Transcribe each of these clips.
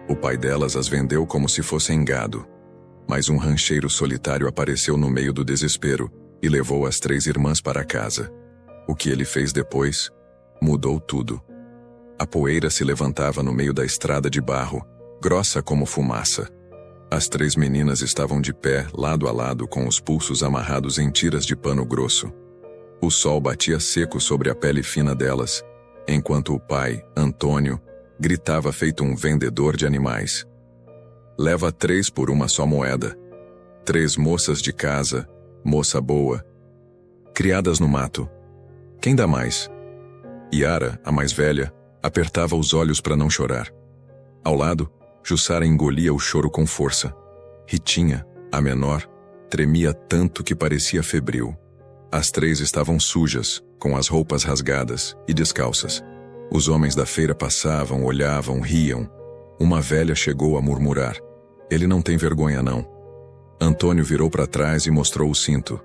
O pai delas as vendeu como se fossem gado. Mas um rancheiro solitário apareceu no meio do desespero e levou as 3 irmãs para casa. O que ele fez depois mudou tudo. A poeira se levantava no meio da estrada de barro, grossa como fumaça. As 3 meninas estavam de pé, lado a lado, com os pulsos amarrados em tiras de pano grosso. O sol batia seco sobre a pele fina delas, enquanto o pai, Antônio, gritava feito um vendedor de animais. Leva 3 por uma só moeda. 3 moças de casa, moça boa. Criadas no mato. Quem dá mais? Yara, a mais velha, apertava os olhos para não chorar. Ao lado, Jussara engolia o choro com força. Ritinha, a menor, tremia tanto que parecia febril. As 3 estavam sujas, com as roupas rasgadas e descalças. Os homens da feira passavam, olhavam, riam. Uma velha chegou a murmurar: "Ele não tem vergonha, não." Antônio virou para trás e mostrou o cinto.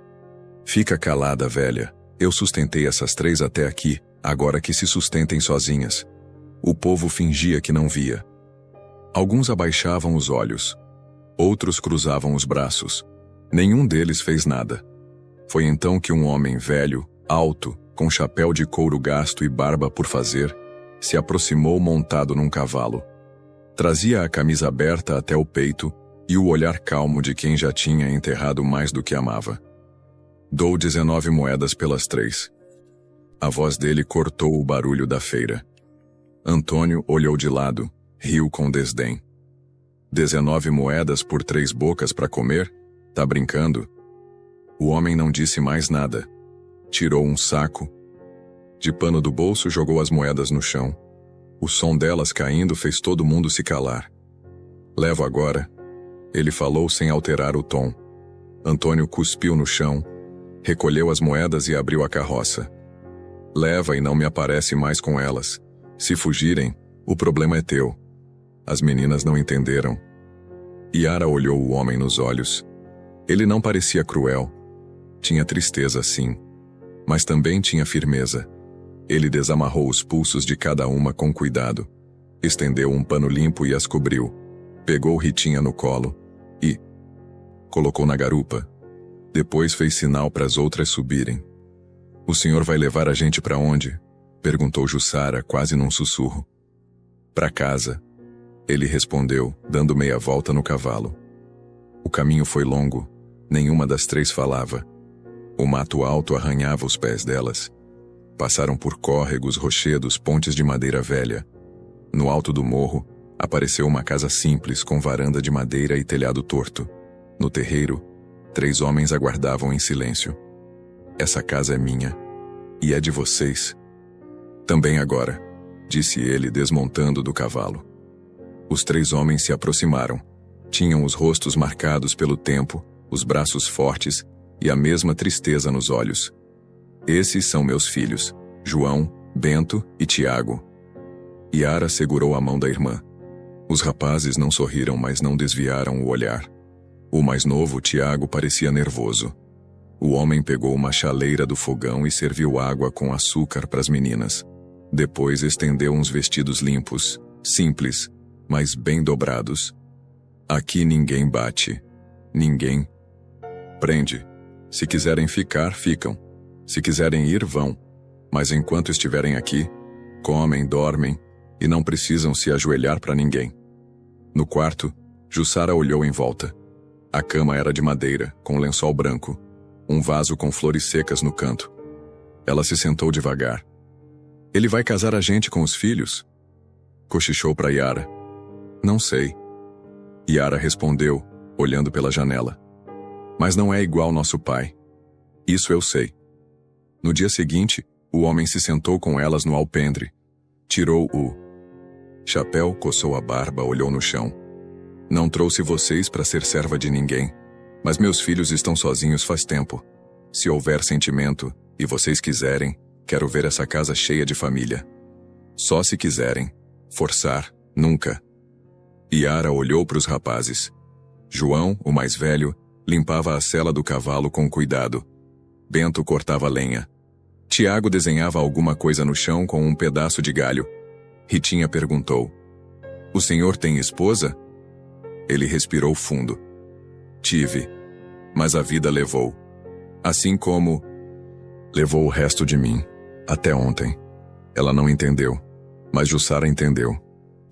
"Fica calada, velha. Eu sustentei essas 3 até aqui, agora que se sustentem sozinhas." O povo fingia que não via. Alguns abaixavam os olhos. Outros cruzavam os braços. Nenhum deles fez nada. Foi então que um homem velho, alto, com chapéu de couro gasto e barba por fazer, se aproximou montado num cavalo. Trazia a camisa aberta até o peito e o olhar calmo de quem já tinha enterrado mais do que amava. "Dou 19 moedas pelas 3. A voz dele cortou o barulho da feira. Antônio olhou de lado, riu com desdém. 19 moedas por 3 bocas para comer? Tá brincando?" O homem não disse mais nada. Tirou um saco de pano do bolso e jogou as moedas no chão. O som delas caindo fez todo mundo se calar. "Levo agora." Ele falou sem alterar o tom. Antônio cuspiu no chão, recolheu as moedas e abriu a carroça. "Leva e não me aparece mais com elas. Se fugirem, o problema é teu." As meninas não entenderam. Yara olhou o homem nos olhos. Ele não parecia cruel. Tinha tristeza, sim, mas também tinha firmeza. Ele desamarrou os pulsos de cada uma com cuidado. Estendeu um pano limpo e as cobriu. Pegou Ritinha no colo e colocou na garupa. Depois fez sinal para as outras subirem. "O senhor vai levar a gente para onde?" perguntou Jussara, quase num sussurro. "Para casa." Ele respondeu, dando meia volta no cavalo. O caminho foi longo. Nenhuma das 3 falava. O mato alto arranhava os pés delas. Passaram por córregos, rochedos, pontes de madeira velha. No alto do morro, apareceu uma casa simples com varanda de madeira e telhado torto. No terreiro, 3 homens aguardavam em silêncio. "Essa casa é minha. E é de vocês." "Também agora", disse ele, desmontando do cavalo. Os 3 homens se aproximaram. Tinham os rostos marcados pelo tempo, os braços fortes e a mesma tristeza nos olhos. "Esses são meus filhos, João, Bento e Tiago." Yara segurou a mão da irmã. Os rapazes não sorriram, mas não desviaram o olhar. O mais novo, Tiago, parecia nervoso. O homem pegou uma chaleira do fogão e serviu água com açúcar para as meninas. Depois estendeu uns vestidos limpos, simples, mas bem dobrados. "Aqui ninguém bate. Ninguém prende. Se quiserem ficar, ficam. Se quiserem ir, vão. Mas enquanto estiverem aqui, comem, dormem e não precisam se ajoelhar para ninguém." No quarto, Jussara olhou em volta. A cama era de madeira, com lençol branco, um vaso com flores secas no canto. Ela se sentou devagar. "Ele vai casar a gente com os filhos?" Cochichou para Yara. "Não sei." Yara respondeu, olhando pela janela. "Mas não é igual nosso pai. Isso eu sei." No dia seguinte, o homem se sentou com elas no alpendre. Tirou o chapéu, coçou a barba, olhou no chão. "Não trouxe vocês para ser serva de ninguém, mas meus filhos estão sozinhos faz tempo. Se houver sentimento, e vocês quiserem, quero ver essa casa cheia de família. Só se quiserem. Forçar, nunca." Yara olhou para os rapazes. João, o mais velho, limpava a sela do cavalo com cuidado. Bento cortava lenha. Tiago desenhava alguma coisa no chão com um pedaço de galho. Ritinha perguntou: O senhor tem esposa? Ele respirou fundo. Tive, mas a vida levou. Assim como levou o resto de mim, até ontem. Ela não entendeu, mas Jussara entendeu,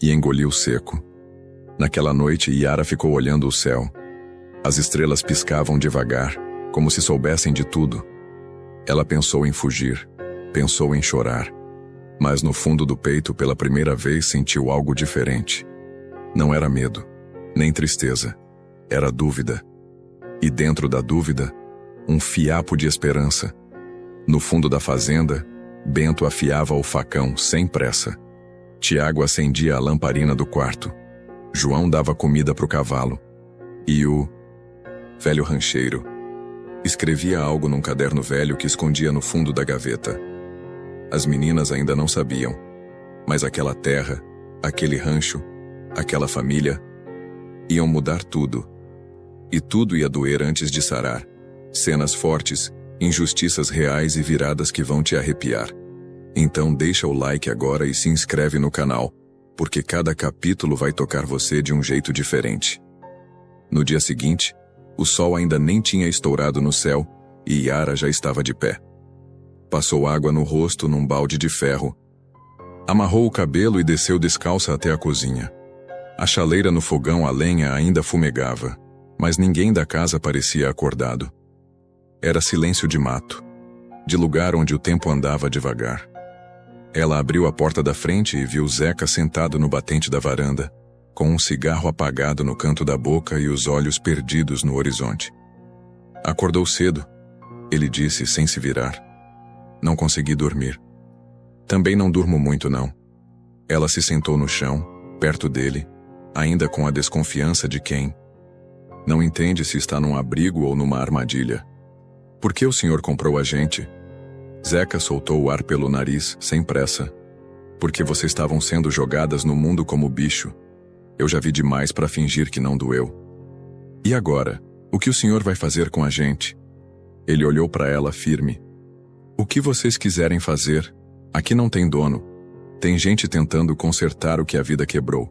e engoliu seco. Naquela noite, Yara ficou olhando o céu. As estrelas piscavam devagar, como se soubessem de tudo. Ela pensou em fugir, pensou em chorar, mas no fundo do peito, pela primeira vez, sentiu algo diferente. Não era medo, nem tristeza, era dúvida. E dentro da dúvida, um fiapo de esperança. No fundo da fazenda, Bento afiava o facão sem pressa. Tiago acendia a lamparina do quarto. João dava comida para o cavalo. E o velho rancheiro escrevia algo num caderno velho que escondia no fundo da gaveta. As meninas ainda não sabiam, mas aquela terra, aquele rancho, aquela família, iam mudar tudo. E tudo ia doer antes de sarar. Cenas fortes, injustiças reais e viradas que vão te arrepiar. Então deixa o like agora e se inscreve no canal, porque cada capítulo vai tocar você de um jeito diferente. No dia seguinte, o sol ainda nem tinha estourado no céu e Yara já estava de pé. Passou água no rosto num balde de ferro. Amarrou o cabelo e desceu descalça até a cozinha. A chaleira no fogão a lenha ainda fumegava, mas ninguém da casa parecia acordado. Era silêncio de mato, de lugar onde o tempo andava devagar. Ela abriu a porta da frente e viu Zeca sentado no batente da varanda, com um cigarro apagado no canto da boca e os olhos perdidos no horizonte. Acordou cedo, ele disse sem se virar. Não consegui dormir. Também não durmo muito, não. Ela se sentou no chão, perto dele, ainda com a desconfiança de quem não entende se está num abrigo ou numa armadilha. Por que o senhor comprou a gente? Zeca soltou o ar pelo nariz, sem pressa. Porque vocês estavam sendo jogadas no mundo como bicho. Eu já vi demais para fingir que não doeu. E agora, o que o senhor vai fazer com a gente? Ele olhou para ela firme. O que vocês quiserem fazer? Aqui não tem dono. Tem gente tentando consertar o que a vida quebrou.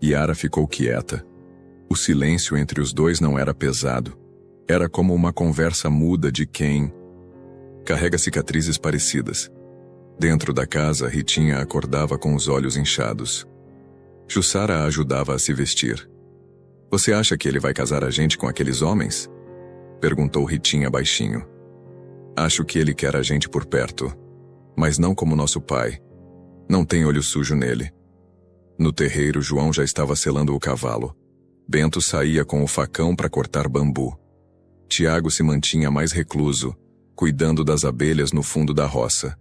Yara ficou quieta. O silêncio entre os dois não era pesado. Era como uma conversa muda de quem carrega cicatrizes parecidas. Dentro da casa, Ritinha acordava com os olhos inchados. Jussara a ajudava a se vestir. Você acha que ele vai casar a gente com aqueles homens? Perguntou Ritinha baixinho. Acho que ele quer a gente por perto, mas não como nosso pai. Não tem olho sujo nele. No terreiro, João já estava selando o cavalo. Bento saía com o facão para cortar bambu. Tiago se mantinha mais recluso, cuidando das abelhas no fundo da roça.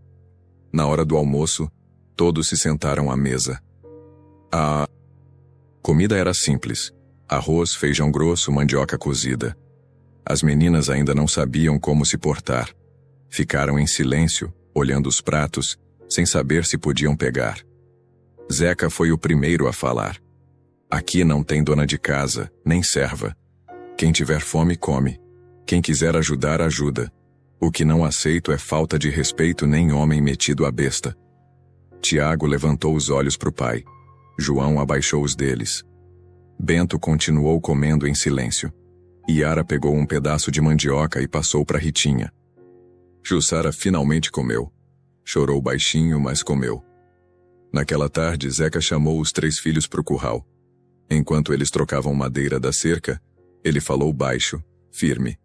Na hora do almoço, todos se sentaram à mesa. A comida era simples: arroz, feijão grosso, mandioca cozida. As meninas ainda não sabiam como se portar. Ficaram em silêncio, olhando os pratos, sem saber se podiam pegar. Zeca foi o primeiro a falar. Aqui não tem dona de casa, nem serva. Quem tiver fome, come. Quem quiser ajudar, ajuda. O que não aceito é falta de respeito nem homem metido à besta. Tiago levantou os olhos para o pai. João abaixou os deles. Bento continuou comendo em silêncio. Yara pegou um pedaço de mandioca e passou para Ritinha. Jussara finalmente comeu. Chorou baixinho, mas comeu. Naquela tarde, Zeca chamou os 3 filhos para o curral. Enquanto eles trocavam madeira da cerca, ele falou baixo, firme.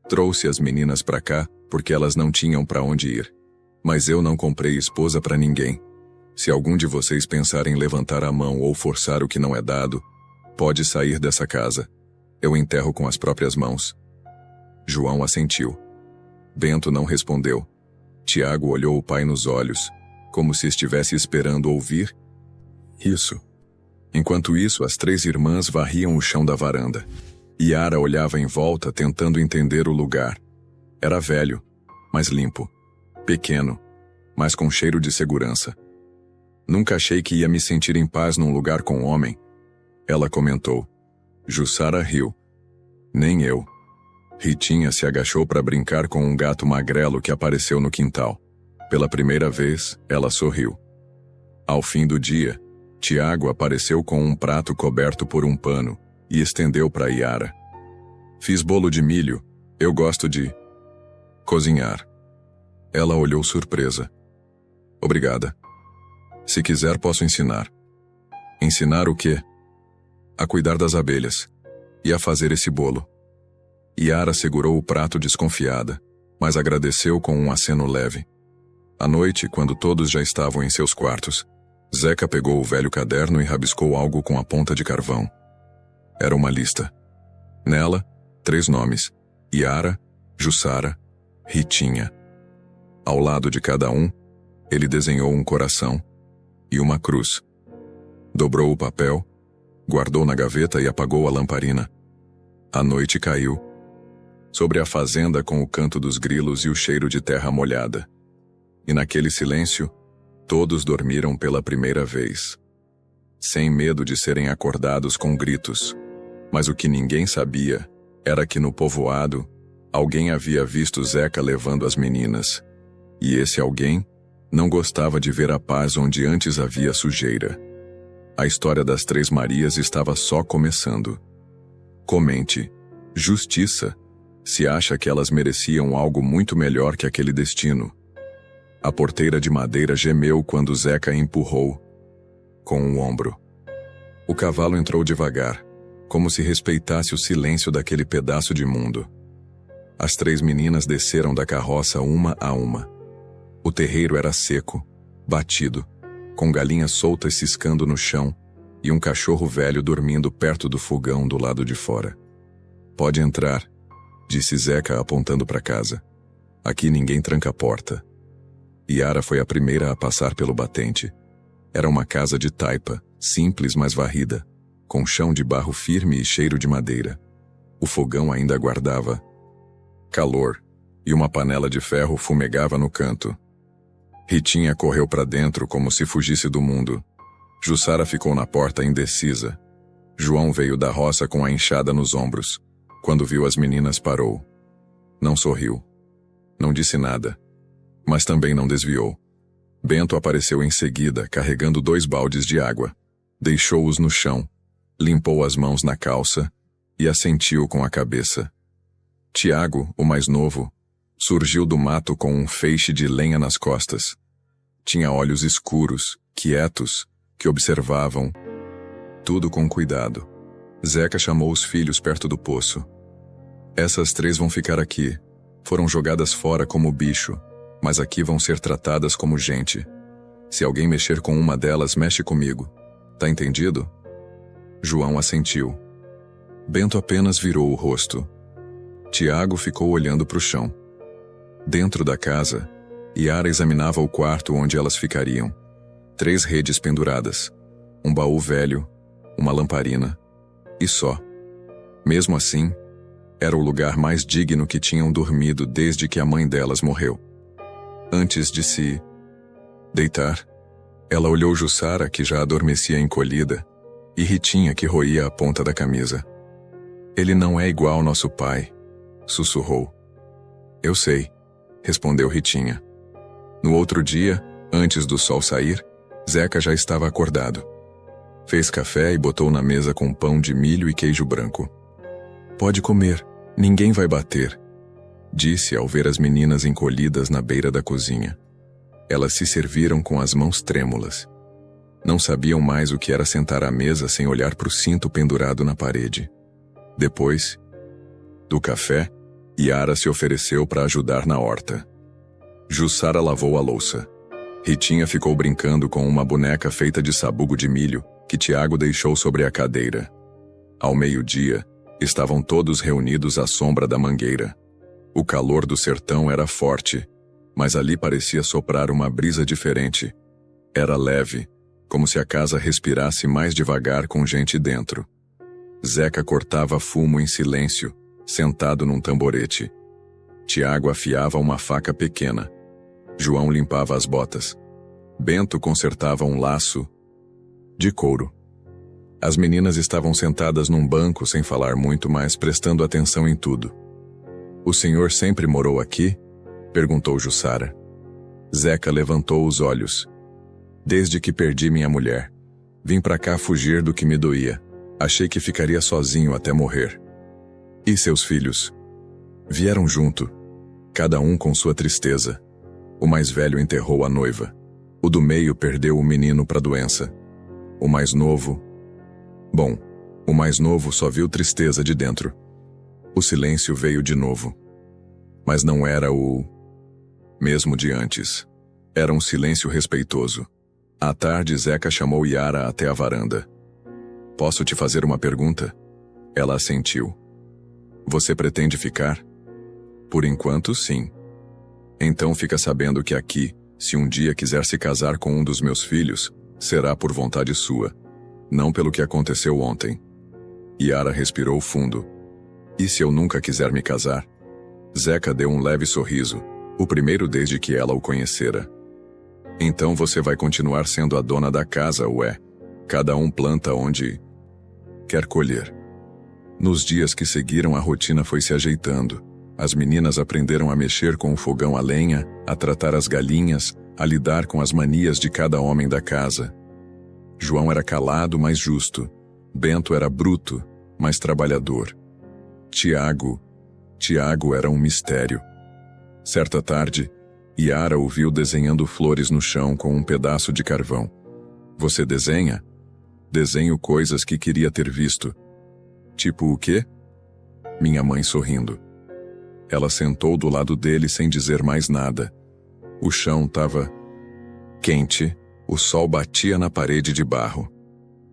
Trouxe as meninas para cá porque elas não tinham para onde ir. Mas eu não comprei esposa para ninguém. Se algum de vocês pensar em levantar a mão ou forçar o que não é dado, pode sair dessa casa. Eu enterro com as próprias mãos. João assentiu. Bento não respondeu. Tiago olhou o pai nos olhos, como se estivesse esperando ouvir isso. Enquanto isso, as 3 irmãs varriam o chão da varanda. Yara olhava em volta, tentando entender o lugar. Era velho, mas limpo. Pequeno, mas com cheiro de segurança. Nunca achei que ia me sentir em paz num lugar com homem. Ela comentou. Jussara riu. Nem eu. Ritinha se agachou para brincar com um gato magrelo que apareceu no quintal. Pela primeira vez, ela sorriu. Ao fim do dia, Tiago apareceu com um prato coberto por um pano e estendeu para Yara. Fiz bolo de milho, eu gosto de cozinhar. Ela olhou surpresa. Obrigada. Se quiser, posso ensinar. Ensinar o quê? A cuidar das abelhas e a fazer esse bolo. Yara segurou o prato desconfiada, mas agradeceu com um aceno leve. À noite, quando todos já estavam em seus quartos, Zeca pegou o velho caderno e rabiscou algo com a ponta de carvão. Era uma lista. Nela, 3 nomes: Yara, Jussara, Ritinha. Ao lado de cada um, ele desenhou um coração e uma cruz. Dobrou o papel, guardou na gaveta e apagou a lamparina. A noite caiu sobre a fazenda com o canto dos grilos e o cheiro de terra molhada. E naquele silêncio, todos dormiram pela primeira vez, sem medo de serem acordados com gritos. Mas o que ninguém sabia era que no povoado, alguém havia visto Zeca levando as meninas. E esse alguém não gostava de ver a paz onde antes havia sujeira. A história das 3 Marias estava só começando. Comente, justiça, se acha que elas mereciam algo muito melhor que aquele destino. A porteira de madeira gemeu quando Zeca empurrou com o ombro. O cavalo entrou devagar, como se respeitasse o silêncio daquele pedaço de mundo. As 3 meninas desceram da carroça uma a uma. O terreiro era seco, batido, com galinhas soltas ciscando no chão e um cachorro velho dormindo perto do fogão do lado de fora. Pode entrar, disse Zeca apontando para casa. Aqui ninguém tranca a porta. Yara foi a primeira a passar pelo batente. Era uma casa de taipa, simples mas varrida, com chão de barro firme e cheiro de madeira. O fogão ainda guardava calor, e uma panela de ferro fumegava no canto. Ritinha correu para dentro como se fugisse do mundo. Jussara ficou na porta indecisa. João veio da roça com a enxada nos ombros. Quando viu as meninas, parou. Não sorriu. Não disse nada. Mas também não desviou. Bento apareceu em seguida, carregando 2 baldes de água. Deixou-os no chão, limpou as mãos na calça e assentiu com a cabeça. Tiago, o mais novo, surgiu do mato com um feixe de lenha nas costas. Tinha olhos escuros, quietos, que observavam tudo com cuidado. Zeca chamou os filhos perto do poço. Essas 3 vão ficar aqui. Foram jogadas fora como bicho, mas aqui vão ser tratadas como gente. Se alguém mexer com uma delas, mexe comigo. Tá entendido? João assentiu. Bento apenas virou o rosto. Tiago ficou olhando para o chão. Dentro da casa, Yara examinava o quarto onde elas ficariam. 3 redes penduradas, um baú velho, uma lamparina, e só. Mesmo assim, era o lugar mais digno que tinham dormido desde que a mãe delas morreu. Antes de se deitar, ela olhou Jussara, que já adormecia encolhida, e Ritinha, que roía a ponta da camisa. Ele não é igual ao nosso pai, sussurrou. Eu sei, respondeu Ritinha. No outro dia, antes do sol sair, Zeca já estava acordado. Fez café e botou na mesa com pão de milho e queijo branco. Pode comer, ninguém vai bater, disse ao ver as meninas encolhidas na beira da cozinha. Elas se serviram com as mãos trêmulas. Não sabiam mais o que era sentar à mesa sem olhar para o cinto pendurado na parede. Depois do café, Yara se ofereceu para ajudar na horta. Jussara lavou a louça. Ritinha ficou brincando com uma boneca feita de sabugo de milho que Tiago deixou sobre a cadeira. Ao meio-dia, estavam todos reunidos à sombra da mangueira. O calor do sertão era forte, mas ali parecia soprar uma brisa diferente. Era leve, como se a casa respirasse mais devagar com gente dentro. Zeca cortava fumo em silêncio, sentado num tamborete. Tiago afiava uma faca pequena. João limpava as botas. Bento consertava um laço de couro. As meninas estavam sentadas num banco sem falar muito, mas prestando atenção em tudo. O senhor sempre morou aqui? Perguntou Jussara. Zeca levantou os olhos. Desde que perdi minha mulher. Vim pra cá fugir do que me doía. Achei que ficaria sozinho até morrer. E seus filhos? Vieram junto, cada um com sua tristeza. O mais velho enterrou a noiva. O do meio perdeu o menino pra doença. O mais novo... Bom, o mais novo só viu tristeza de dentro. O silêncio veio de novo. Mas não era o mesmo de antes. Era um silêncio respeitoso. À tarde, Zeca chamou Yara até a varanda. Posso te fazer uma pergunta? Ela assentiu. Você pretende ficar? Por enquanto, sim. Então fica sabendo que aqui, se um dia quiser se casar com um dos meus filhos, será por vontade sua, não pelo que aconteceu ontem. Yara respirou fundo. E se eu nunca quiser me casar? Zeca deu um leve sorriso, o primeiro desde que ela o conhecera. Então você vai continuar sendo a dona da casa, ué. Cada um planta onde quer colher. Nos dias que seguiram, a rotina foi se ajeitando. As meninas aprenderam a mexer com o fogão a lenha, a tratar as galinhas, a lidar com as manias de cada homem da casa. João era calado, mas justo. Bento era bruto, mas trabalhador. Tiago era um mistério. Certa tarde, Yara o viu desenhando flores no chão com um pedaço de carvão. Você desenha? Desenho coisas que queria ter visto. Tipo o quê? Minha mãe sorrindo. Ela sentou do lado dele sem dizer mais nada. O chão estava quente, o sol batia na parede de barro.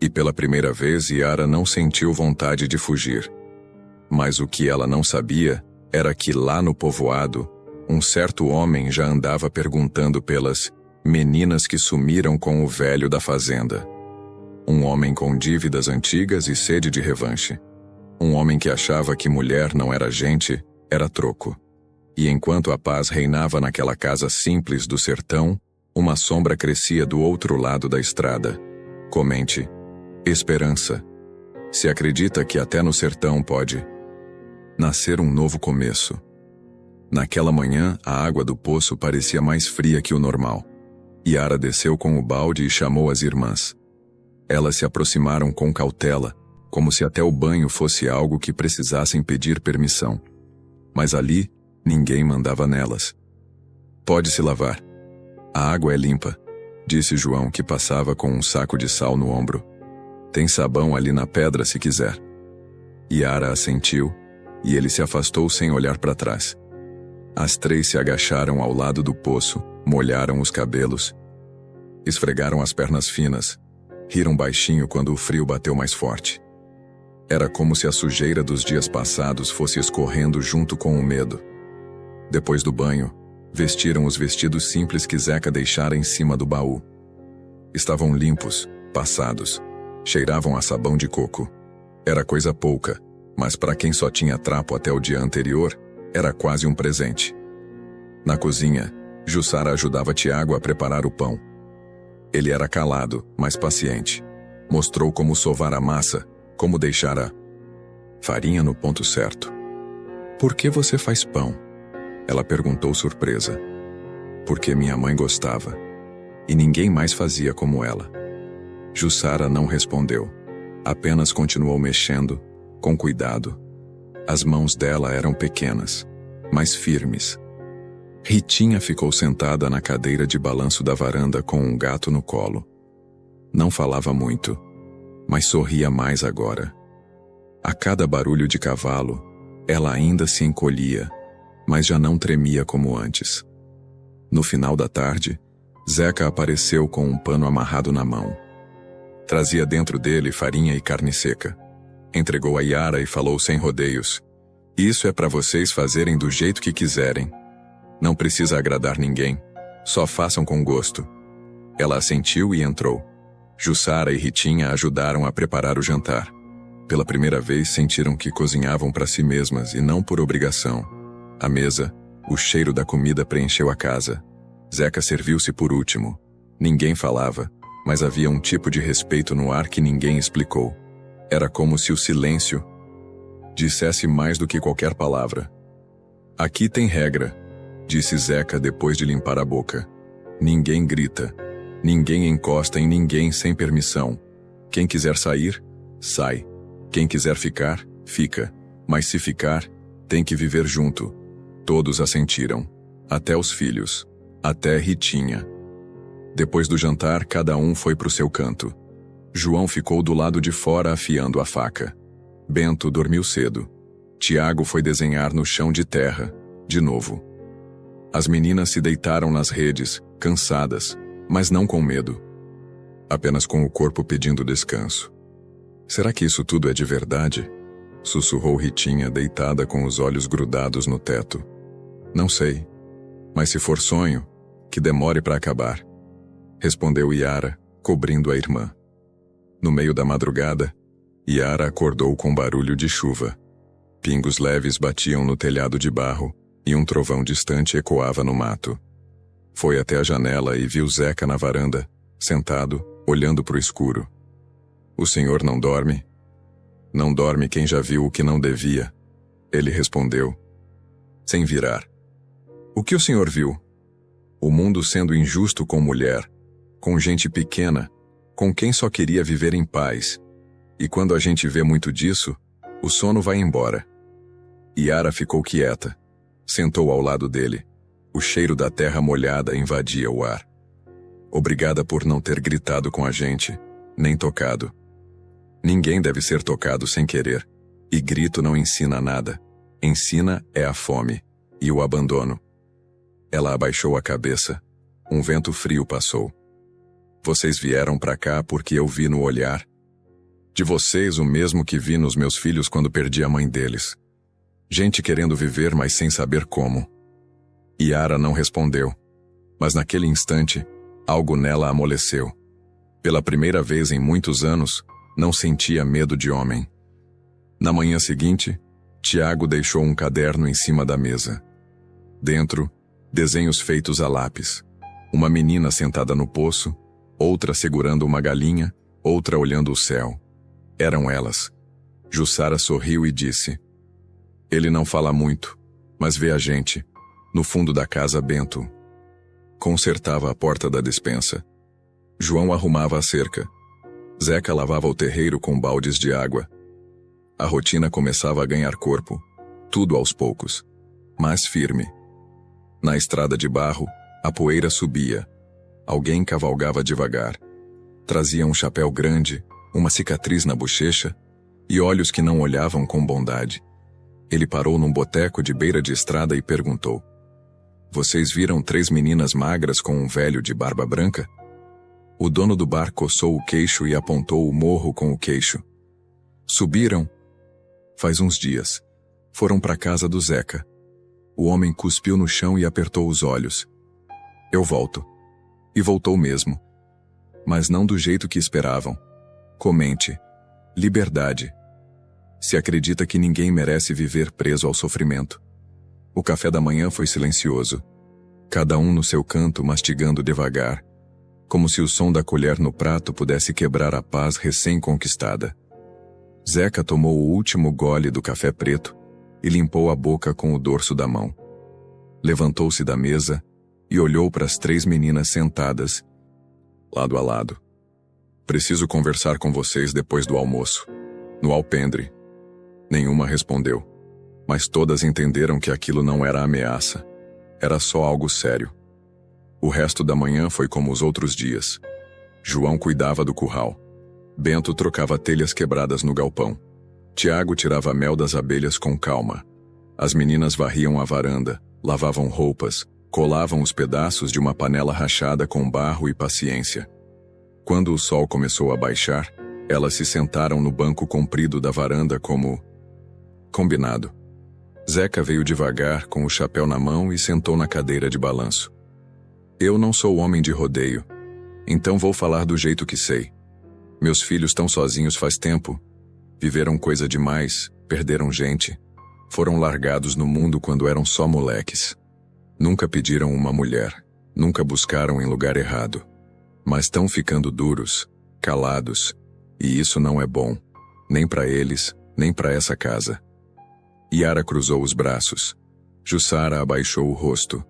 E pela primeira vez Yara não sentiu vontade de fugir. Mas o que ela não sabia era que lá no povoado, um certo homem já andava perguntando pelas meninas que sumiram com o velho da fazenda. Um homem com dívidas antigas e sede de revanche. Um homem que achava que mulher não era gente, era troco. E enquanto a paz reinava naquela casa simples do sertão, uma sombra crescia do outro lado da estrada. Comente. Esperança. Se acredita que até no sertão pode nascer um novo começo. Naquela manhã, a água do poço parecia mais fria que o normal. Yara desceu com o balde e chamou as irmãs. Elas se aproximaram com cautela, como se até o banho fosse algo que precisassem pedir permissão. Mas ali, ninguém mandava nelas. Pode se lavar. A água é limpa, disse João, que passava com um saco de sal no ombro. Tem sabão ali na pedra se quiser. Yara assentiu, e ele se afastou sem olhar para trás. As três se agacharam ao lado do poço, molharam os cabelos, esfregaram as pernas finas, riram baixinho quando o frio bateu mais forte. Era como se a sujeira dos dias passados fosse escorrendo junto com o medo. Depois do banho, vestiram os vestidos simples que Zeca deixara em cima do baú. Estavam limpos, passados, cheiravam a sabão de coco. Era coisa pouca, mas para quem só tinha trapo até o dia anterior, era quase um presente. Na cozinha, Jussara ajudava Tiago a preparar o pão. Ele era calado, mas paciente. Mostrou como sovar a massa, como deixar a farinha no ponto certo. Por que você faz pão? Ela perguntou surpresa. Porque minha mãe gostava. E ninguém mais fazia como ela. Jussara não respondeu. Apenas continuou mexendo, com cuidado. As mãos dela eram pequenas, mas firmes. Ritinha ficou sentada na cadeira de balanço da varanda com um gato no colo. Não falava muito, mas sorria mais agora. A cada barulho de cavalo, ela ainda se encolhia, mas já não tremia como antes. No final da tarde, Zeca apareceu com um pano amarrado na mão. Trazia dentro dele farinha e carne seca. Entregou a Yara e falou sem rodeios. Isso é para vocês fazerem do jeito que quiserem. Não precisa agradar ninguém. Só façam com gosto. Ela assentiu e entrou. Jussara e Ritinha ajudaram a preparar o jantar. Pela primeira vez sentiram que cozinhavam para si mesmas e não por obrigação. À mesa, o cheiro da comida preencheu a casa. Zeca serviu-se por último. Ninguém falava, mas havia um tipo de respeito no ar que ninguém explicou. Era como se o silêncio dissesse mais do que qualquer palavra. Aqui tem regra, disse Zeca depois de limpar a boca. Ninguém grita. Ninguém encosta em ninguém sem permissão. Quem quiser sair, sai. Quem quiser ficar, fica. Mas se ficar, tem que viver junto. Todos assentiram. Até os filhos. Até Ritinha. Depois do jantar, cada um foi pro seu canto. João ficou do lado de fora afiando a faca. Bento dormiu cedo. Tiago foi desenhar no chão de terra, de novo. As meninas se deitaram nas redes, cansadas, mas não com medo. Apenas com o corpo pedindo descanso. Será que isso tudo é de verdade? Sussurrou Ritinha, deitada com os olhos grudados no teto. Não sei. Mas se for sonho, que demore para acabar. Respondeu Yara, cobrindo a irmã. No meio da madrugada, Yara acordou com barulho de chuva. Pingos leves batiam no telhado de barro e um trovão distante ecoava no mato. Foi até a janela e viu Zeca na varanda, sentado, olhando pro escuro. O senhor não dorme? Não dorme quem já viu o que não devia. Ele respondeu, sem virar. O que o senhor viu? O mundo sendo injusto com mulher, com gente pequena, com quem só queria viver em paz. E quando a gente vê muito disso, o sono vai embora. Yara ficou quieta. Sentou ao lado dele. O cheiro da terra molhada invadia o ar. Obrigada por não ter gritado com a gente, nem tocado. Ninguém deve ser tocado sem querer. E grito não ensina nada. Ensina é a fome e o abandono. Ela abaixou a cabeça. Um vento frio passou. Vocês vieram pra cá porque eu vi no olhar. De vocês o mesmo que vi nos meus filhos quando perdi a mãe deles. Gente querendo viver, mas sem saber como. Yara não respondeu. Mas naquele instante, algo nela amoleceu. Pela primeira vez em muitos anos, não sentia medo de homem. Na manhã seguinte, Tiago deixou um caderno em cima da mesa. Dentro, desenhos feitos a lápis. Uma menina sentada no poço, outra segurando uma galinha, outra olhando o céu. Eram elas. Jussara sorriu e disse: Ele não fala muito, mas vê a gente. No fundo da casa, Bento consertava a porta da despensa. João arrumava a cerca. Zeca lavava o terreiro com baldes de água. A rotina começava a ganhar corpo, tudo aos poucos, mas firme. Na estrada de barro, a poeira subia. Alguém cavalgava devagar. Trazia um chapéu grande, uma cicatriz na bochecha e olhos que não olhavam com bondade. Ele parou num boteco de beira de estrada e perguntou: Vocês viram 3 meninas magras com um velho de barba branca? O dono do bar coçou o queixo e apontou o morro com o queixo. Subiram. Faz uns dias. Foram para casa do Zeca. O homem cuspiu no chão e apertou os olhos. Eu volto. E voltou mesmo. Mas não do jeito que esperavam. Comente. Liberdade. Se acredita que ninguém merece viver preso ao sofrimento. O café da manhã foi silencioso. Cada um no seu canto mastigando devagar, como se o som da colher no prato pudesse quebrar a paz recém-conquistada. Zeca tomou o último gole do café preto e limpou a boca com o dorso da mão. Levantou-se da mesa e olhou para as 3 meninas sentadas, lado a lado. Preciso conversar com vocês depois do almoço, no alpendre. Nenhuma respondeu, mas todas entenderam que aquilo não era ameaça, era só algo sério. O resto da manhã foi como os outros dias. João cuidava do curral. Bento trocava telhas quebradas no galpão. Tiago tirava mel das abelhas com calma. As meninas varriam a varanda, lavavam roupas, colavam os pedaços de uma panela rachada com barro e paciência. Quando o sol começou a baixar, elas se sentaram no banco comprido da varanda como combinado. Zeca veio devagar com o chapéu na mão e sentou na cadeira de balanço. Eu não sou homem de rodeio, então vou falar do jeito que sei. Meus filhos estão sozinhos faz tempo. Viveram coisa demais, perderam gente. Foram largados no mundo quando eram só moleques. Nunca pediram uma mulher, nunca buscaram em lugar errado. Mas estão ficando duros, calados, e isso não é bom, nem para eles, nem para essa casa. Yara cruzou os braços. Jussara abaixou o rosto.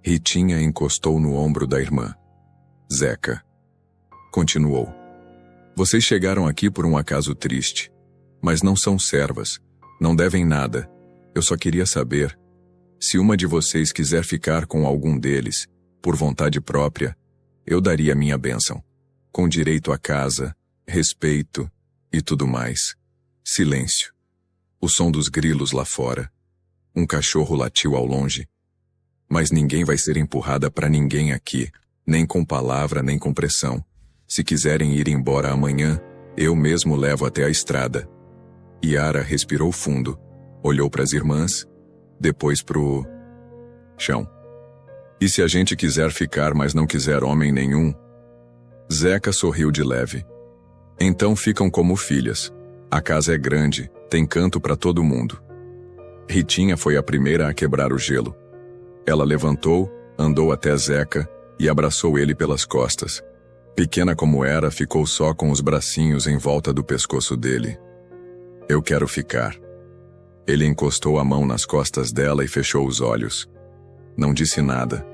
Ritinha encostou no ombro da irmã. Zeca continuou. Vocês chegaram aqui por um acaso triste, mas não são servas, não devem nada. Eu só queria saber, se uma de vocês quiser ficar com algum deles, por vontade própria, eu daria minha bênção, com direito à casa, respeito e tudo mais. Silêncio. O som dos grilos lá fora. Um cachorro latiu ao longe. Mas ninguém vai ser empurrada para ninguém aqui, nem com palavra, nem com pressão. Se quiserem ir embora amanhã, eu mesmo levo até a estrada. Yara respirou fundo, olhou para as irmãs, depois pro chão. E se a gente quiser ficar, mas não quiser homem nenhum? Zeca sorriu de leve. Então ficam como filhas. A casa é grande, tem canto para todo mundo. Ritinha foi a primeira a quebrar o gelo. Ela levantou, andou até Zeca e abraçou ele pelas costas. Pequena como era, ficou só com os bracinhos em volta do pescoço dele. Eu quero ficar. Ele encostou a mão nas costas dela e fechou os olhos. Não disse nada,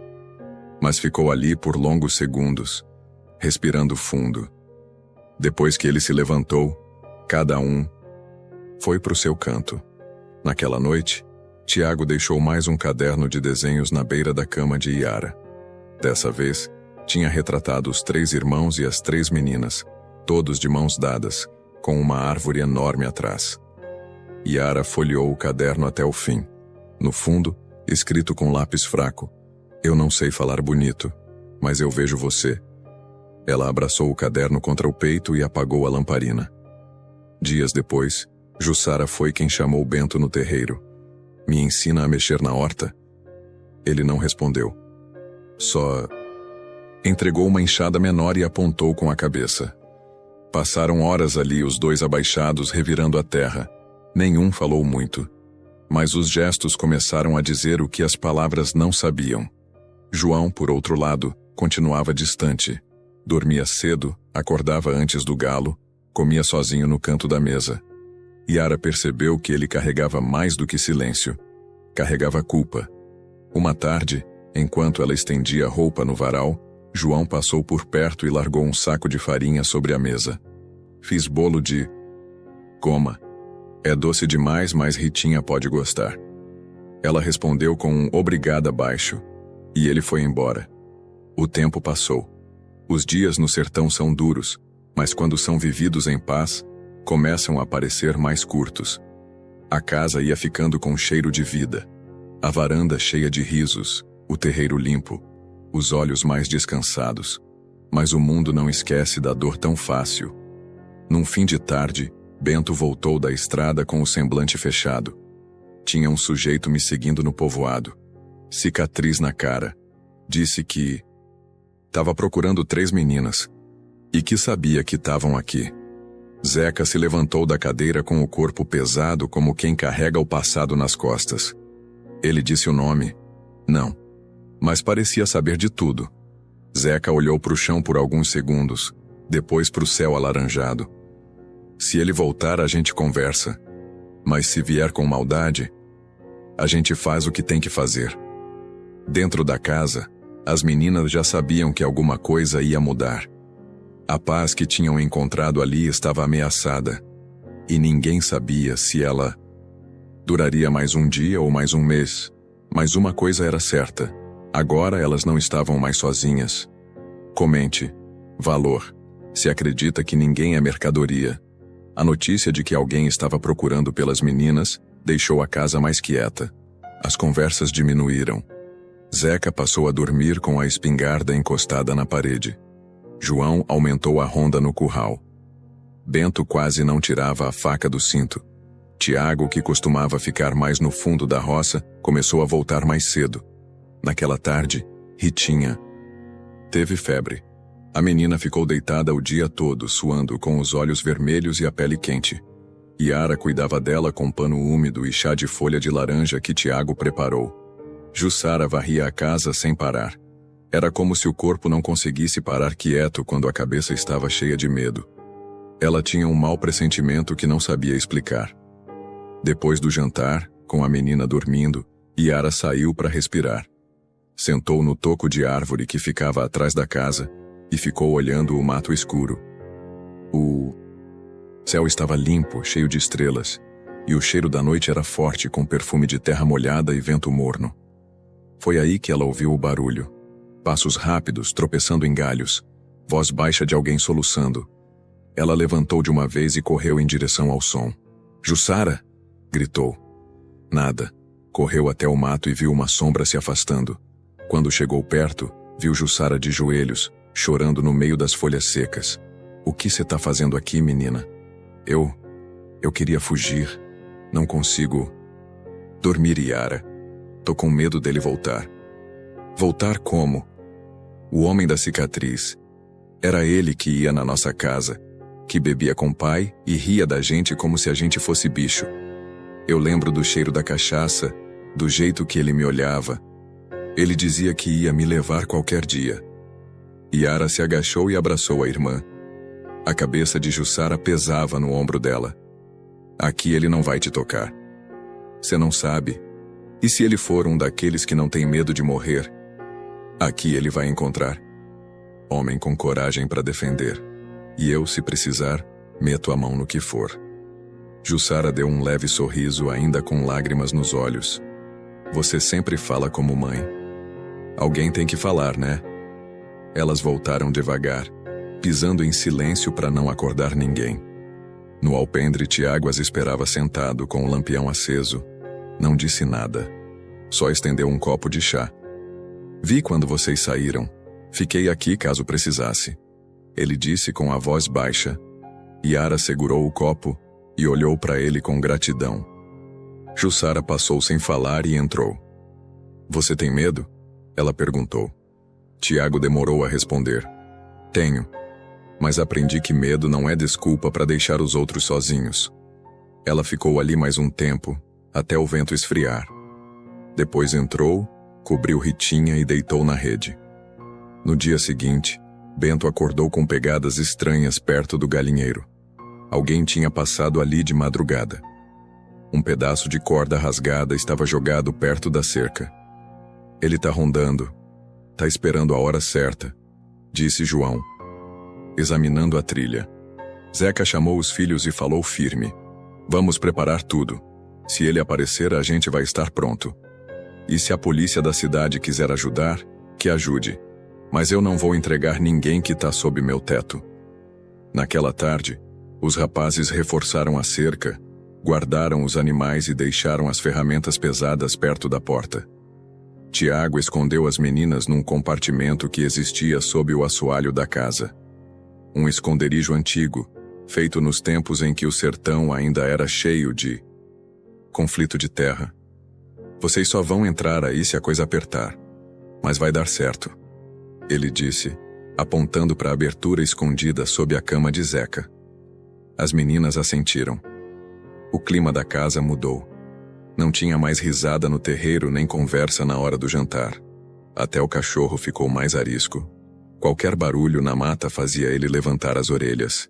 mas ficou ali por longos segundos, respirando fundo. Depois que ele se levantou, cada um foi para o seu canto. Naquela noite, Tiago deixou mais um caderno de desenhos na beira da cama de Yara. Dessa vez, tinha retratado os 3 irmãos e as 3 meninas, todos de mãos dadas, com uma árvore enorme atrás. Yara folheou o caderno até o fim. No fundo, escrito com lápis fraco: eu não sei falar bonito, mas eu vejo você. Ela abraçou o caderno contra o peito e apagou a lamparina. Dias depois, Jussara foi quem chamou Bento no terreiro. Me ensina a mexer na horta? Ele não respondeu. Só entregou uma enxada menor e apontou com a cabeça. Passaram horas ali, os 2 abaixados, revirando a terra. Nenhum falou muito. Mas os gestos começaram a dizer o que as palavras não sabiam. João, por outro lado, continuava distante. Dormia cedo, acordava antes do galo, comia sozinho no canto da mesa. Yara percebeu que ele carregava mais do que silêncio. Carregava culpa. Uma tarde, enquanto ela estendia roupa no varal, João passou por perto e largou um saco de farinha sobre a mesa. Fiz bolo de... Coma. É doce demais, mas Ritinha pode gostar. Ela respondeu com um obrigada baixo, e ele foi embora. O tempo passou. Os dias no sertão são duros, mas quando são vividos em paz, começam a parecer mais curtos. A casa ia ficando com cheiro de vida. A varanda cheia de risos, o terreiro limpo, os olhos mais descansados. Mas o mundo não esquece da dor tão fácil. Num fim de tarde, Bento voltou da estrada com o semblante fechado. Tinha um sujeito me seguindo no povoado. Cicatriz na cara. Disse que estava procurando 3 meninas e que sabia que estavam aqui. Zeca se levantou da cadeira com o corpo pesado como quem carrega o passado nas costas. Ele disse o nome. Não. Mas parecia saber de tudo. Zeca olhou para o chão por alguns segundos, depois para o céu alaranjado. Se ele voltar, a gente conversa. Mas se vier com maldade, a gente faz o que tem que fazer. Dentro da casa, as meninas já sabiam que alguma coisa ia mudar. A paz que tinham encontrado ali estava ameaçada. E ninguém sabia se ela duraria mais um dia ou mais um mês. Mas uma coisa era certa. Agora elas não estavam mais sozinhas. Comente. Valor. Se acredita que ninguém é mercadoria. A notícia de que alguém estava procurando pelas meninas deixou a casa mais quieta. As conversas diminuíram. Zeca passou a dormir com a espingarda encostada na parede. João aumentou a ronda no curral. Bento quase não tirava a faca do cinto. Tiago, que costumava ficar mais no fundo da roça, começou a voltar mais cedo. Naquela tarde, Ritinha teve febre. A menina ficou deitada o dia todo, suando, com os olhos vermelhos e a pele quente. Yara cuidava dela com pano úmido e chá de folha de laranja que Tiago preparou. Jussara varria a casa sem parar. Era como se o corpo não conseguisse parar quieto quando a cabeça estava cheia de medo. Ela tinha um mau pressentimento que não sabia explicar. Depois do jantar, com a menina dormindo, Yara saiu para respirar. Sentou no toco de árvore que ficava atrás da casa e ficou olhando o mato escuro. O céu estava limpo, cheio de estrelas, e o cheiro da noite era forte, com perfume de terra molhada e vento morno. Foi aí que ela ouviu o barulho. Passos rápidos, tropeçando em galhos, voz baixa de alguém soluçando. Ela levantou de uma vez e correu em direção ao som. "Jussara!" gritou. Nada. Correu até o mato e viu uma sombra se afastando. Quando chegou perto, viu Jussara de joelhos, chorando no meio das folhas secas. "O que você tá fazendo aqui, menina?" Eu queria fugir. Não consigo dormir, Yara. Tô com medo dele voltar." "Voltar como?" "O homem da cicatriz. Era ele que ia na nossa casa, que bebia com o pai e ria da gente como se a gente fosse bicho. Eu lembro do cheiro da cachaça, do jeito que ele me olhava. Ele dizia que ia me levar qualquer dia." Yara se agachou e abraçou a irmã. A cabeça de Jussara pesava no ombro dela. "Aqui ele não vai te tocar. Você não sabe. E se ele for um daqueles que não tem medo de morrer? Aqui ele vai encontrar homem com coragem para defender. E eu, se precisar, meto a mão no que for." Jussara deu um leve sorriso, ainda com lágrimas nos olhos. "Você sempre fala como mãe. Alguém tem que falar, né?" Elas voltaram devagar, pisando em silêncio para não acordar ninguém. No alpendre, Tiago as esperava sentado, com o lampião aceso. Não disse nada. Só estendeu um copo de chá. "Vi quando vocês saíram. Fiquei aqui caso precisasse." Ele disse com a voz baixa. Yara segurou o copo e olhou para ele com gratidão. Jussara passou sem falar e entrou. "Você tem medo?" ela perguntou. Tiago demorou a responder. "Tenho. Mas aprendi que medo não é desculpa para deixar os outros sozinhos." Ela ficou ali mais um tempo, até o vento esfriar. Depois entrou, cobriu Ritinha e deitou na rede. No dia seguinte, Bento acordou com pegadas estranhas perto do galinheiro. Alguém tinha passado ali de madrugada. Um pedaço de corda rasgada estava jogado perto da cerca. "Ele tá rondando. Tá esperando a hora certa", disse João, examinando a trilha. Zeca chamou os filhos e falou firme. "Vamos preparar tudo. Se ele aparecer, a gente vai estar pronto. E se a polícia da cidade quiser ajudar, que ajude. Mas eu não vou entregar ninguém que tá sob meu teto." Naquela tarde, os rapazes reforçaram a cerca, guardaram os animais e deixaram as ferramentas pesadas perto da porta. Tiago escondeu as meninas num compartimento que existia sob o assoalho da casa. Um esconderijo antigo, feito nos tempos em que o sertão ainda era cheio de conflito de terra. "Vocês só vão entrar aí se a coisa apertar. Mas vai dar certo", ele disse, apontando para a abertura escondida sob a cama de Zeca. As meninas assentiram. O clima da casa mudou. Não tinha mais risada no terreiro nem conversa na hora do jantar. Até o cachorro ficou mais arisco. Qualquer barulho na mata fazia ele levantar as orelhas.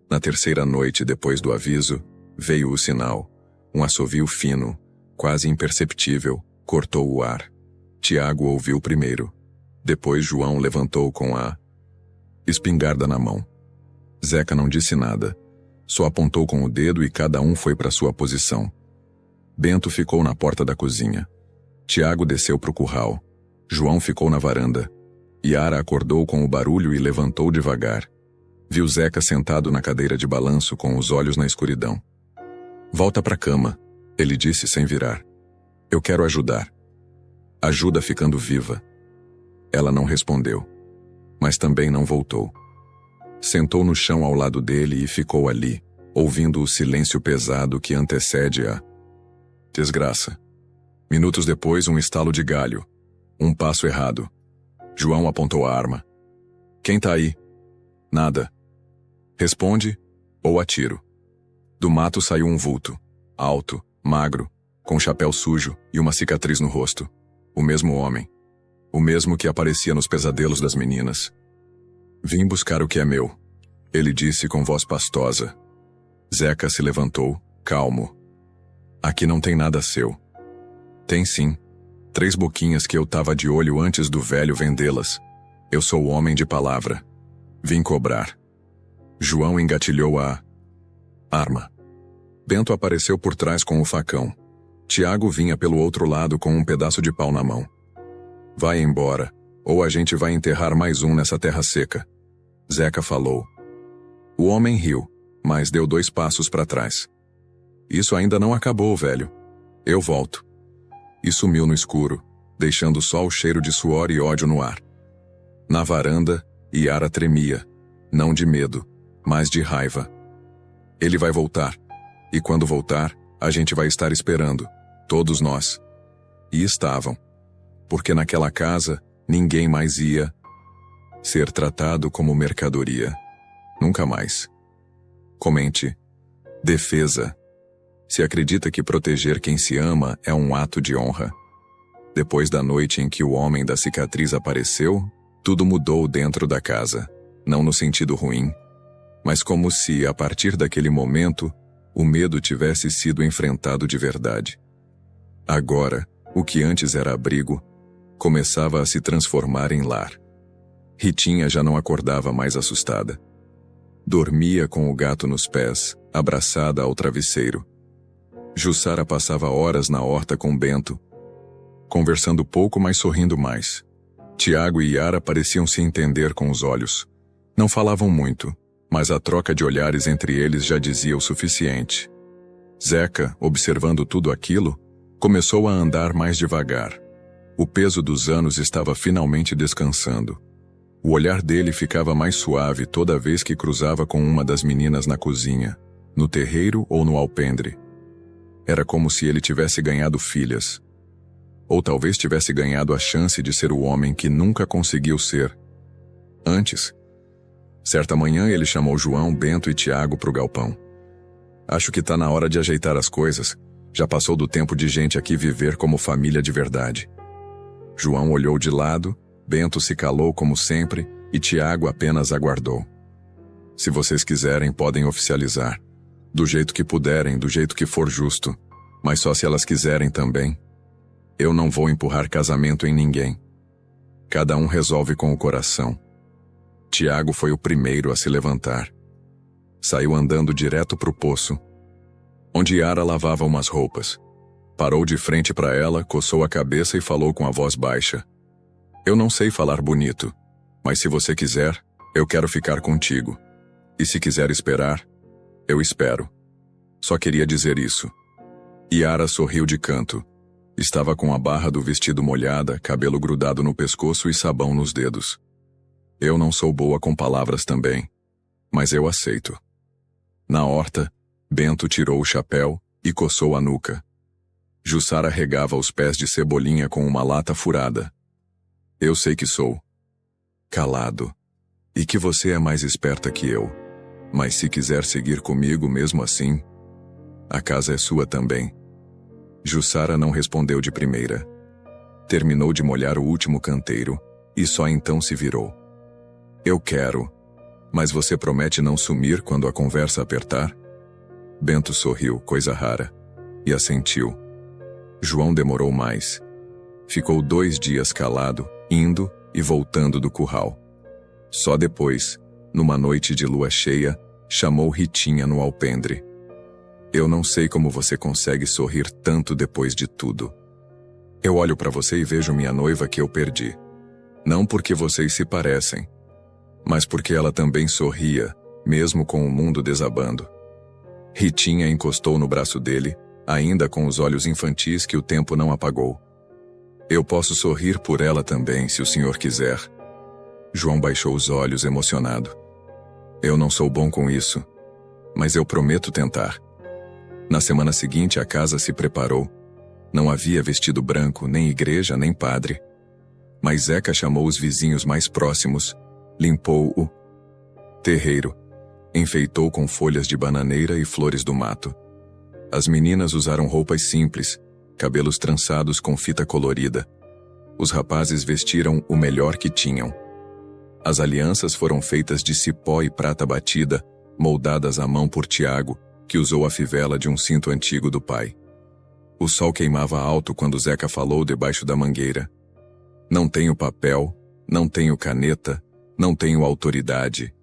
Na terceira noite depois do aviso, veio o sinal. Um assovio fino, quase imperceptível, cortou o ar. Tiago ouviu primeiro. Depois João levantou com a espingarda na mão. Zeca não disse nada. Só apontou com o dedo e cada um foi para sua posição. Bento ficou na porta da cozinha. Tiago desceu para o curral. João ficou na varanda. Yara acordou com o barulho e levantou devagar. Viu Zeca sentado na cadeira de balanço com os olhos na escuridão. "Volta para a cama", ele disse sem virar. "Eu quero ajudar." "Ajuda ficando viva." Ela não respondeu, mas também não voltou. Sentou no chão ao lado dele e ficou ali, ouvindo o silêncio pesado que antecede a desgraça. Minutos depois, um estalo de galho. Um passo errado. João apontou a arma. "Quem tá aí?" "Nada." "Responde, ou atiro." Do mato saiu um vulto. Alto, magro, com chapéu sujo e uma cicatriz no rosto. O mesmo homem. O mesmo que aparecia nos pesadelos das meninas. "Vim buscar o que é meu", ele disse com voz pastosa. Zeca se levantou, calmo. "Aqui não tem nada seu." "Tem sim. 3 boquinhas que eu tava de olho antes do velho vendê-las. Eu sou homem de palavra. Vim cobrar." João engatilhou a arma. Bento apareceu por trás com o facão. Tiago vinha pelo outro lado com um pedaço de pau na mão. Vai embora, ou a gente vai enterrar mais um nessa terra seca. Zeca falou. O homem riu, mas deu 2 passos para trás. Isso ainda não acabou, velho. Eu volto. E sumiu no escuro, deixando só o cheiro de suor e ódio no ar. Na varanda, Yara tremia, não de medo, mas de raiva. Ele vai voltar. E quando voltar, a gente vai estar esperando, todos nós. E estavam. Porque naquela casa, ninguém mais ia ser tratado como mercadoria. Nunca mais. Comente. Defesa. Se acredita que proteger quem se ama é um ato de honra. Depois da noite em que o homem da cicatriz apareceu, tudo mudou dentro da casa. Não no sentido ruim, mas como se, a partir daquele momento, o medo tivesse sido enfrentado de verdade. Agora, o que antes era abrigo, começava a se transformar em lar. Ritinha já não acordava mais assustada. Dormia com o gato nos pés, abraçada ao travesseiro. Jussara passava horas na horta com Bento, conversando pouco, mas sorrindo mais. Tiago e Yara pareciam se entender com os olhos. Não falavam muito, mas a troca de olhares entre eles já dizia o suficiente. Zeca, observando tudo aquilo, começou a andar mais devagar. O peso dos anos estava finalmente descansando. O olhar dele ficava mais suave toda vez que cruzava com uma das meninas na cozinha, no terreiro ou no alpendre. Era como se ele tivesse ganhado filhas. Ou talvez tivesse ganhado a chance de ser o homem que nunca conseguiu ser. Antes. Certa manhã ele chamou João, Bento e Tiago para o galpão. Acho que tá na hora de ajeitar as coisas. Já passou do tempo de gente aqui viver como família de verdade. João olhou de lado, Bento se calou como sempre e Tiago apenas aguardou. Se vocês quiserem, podem oficializar. Do jeito que puderem, do jeito que for justo. Mas só se elas quiserem também. Eu não vou empurrar casamento em ninguém. Cada um resolve com o coração. Tiago foi o primeiro a se levantar. Saiu andando direto pro poço, onde Yara lavava umas roupas. Parou de frente para ela, coçou a cabeça e falou com a voz baixa. Eu não sei falar bonito, mas se você quiser, eu quero ficar contigo. E se quiser esperar, eu espero. Só queria dizer isso. Yara sorriu de canto. Estava com a barra do vestido molhada, cabelo grudado no pescoço e sabão nos dedos. Eu não sou boa com palavras também, mas eu aceito. Na horta, Bento tirou o chapéu e coçou a nuca. Jussara regava os pés de Cebolinha com uma lata furada. Eu sei que sou calado, e que você é mais esperta que eu, mas se quiser seguir comigo mesmo assim, a casa é sua também. Jussara não respondeu de primeira. Terminou de molhar o último canteiro, e só então se virou. Eu quero, mas você promete não sumir quando a conversa apertar? Bento sorriu, coisa rara, e assentiu. João demorou mais. Ficou 2 dias calado, indo e voltando do curral. Só depois, numa noite de lua cheia, chamou Ritinha no alpendre. Eu não sei como você consegue sorrir tanto depois de tudo. Eu olho para você e vejo minha noiva que eu perdi. Não porque vocês se parecem, mas porque ela também sorria, mesmo com o mundo desabando. Ritinha encostou no braço dele, ainda com os olhos infantis que o tempo não apagou. Eu posso sorrir por ela também, se o senhor quiser. João baixou os olhos, emocionado. Eu não sou bom com isso, mas eu prometo tentar. Na semana seguinte a casa se preparou. Não havia vestido branco, nem igreja, nem padre. Mas Zeca chamou os vizinhos mais próximos, limpou o terreiro, enfeitou com folhas de bananeira e flores do mato. As meninas usaram roupas simples, cabelos trançados com fita colorida. Os rapazes vestiram o melhor que tinham. As alianças foram feitas de cipó e prata batida, moldadas à mão por Tiago, que usou a fivela de um cinto antigo do pai. O sol queimava alto quando Zeca falou debaixo da mangueira. Não tenho papel, não tenho caneta, não tenho autoridade.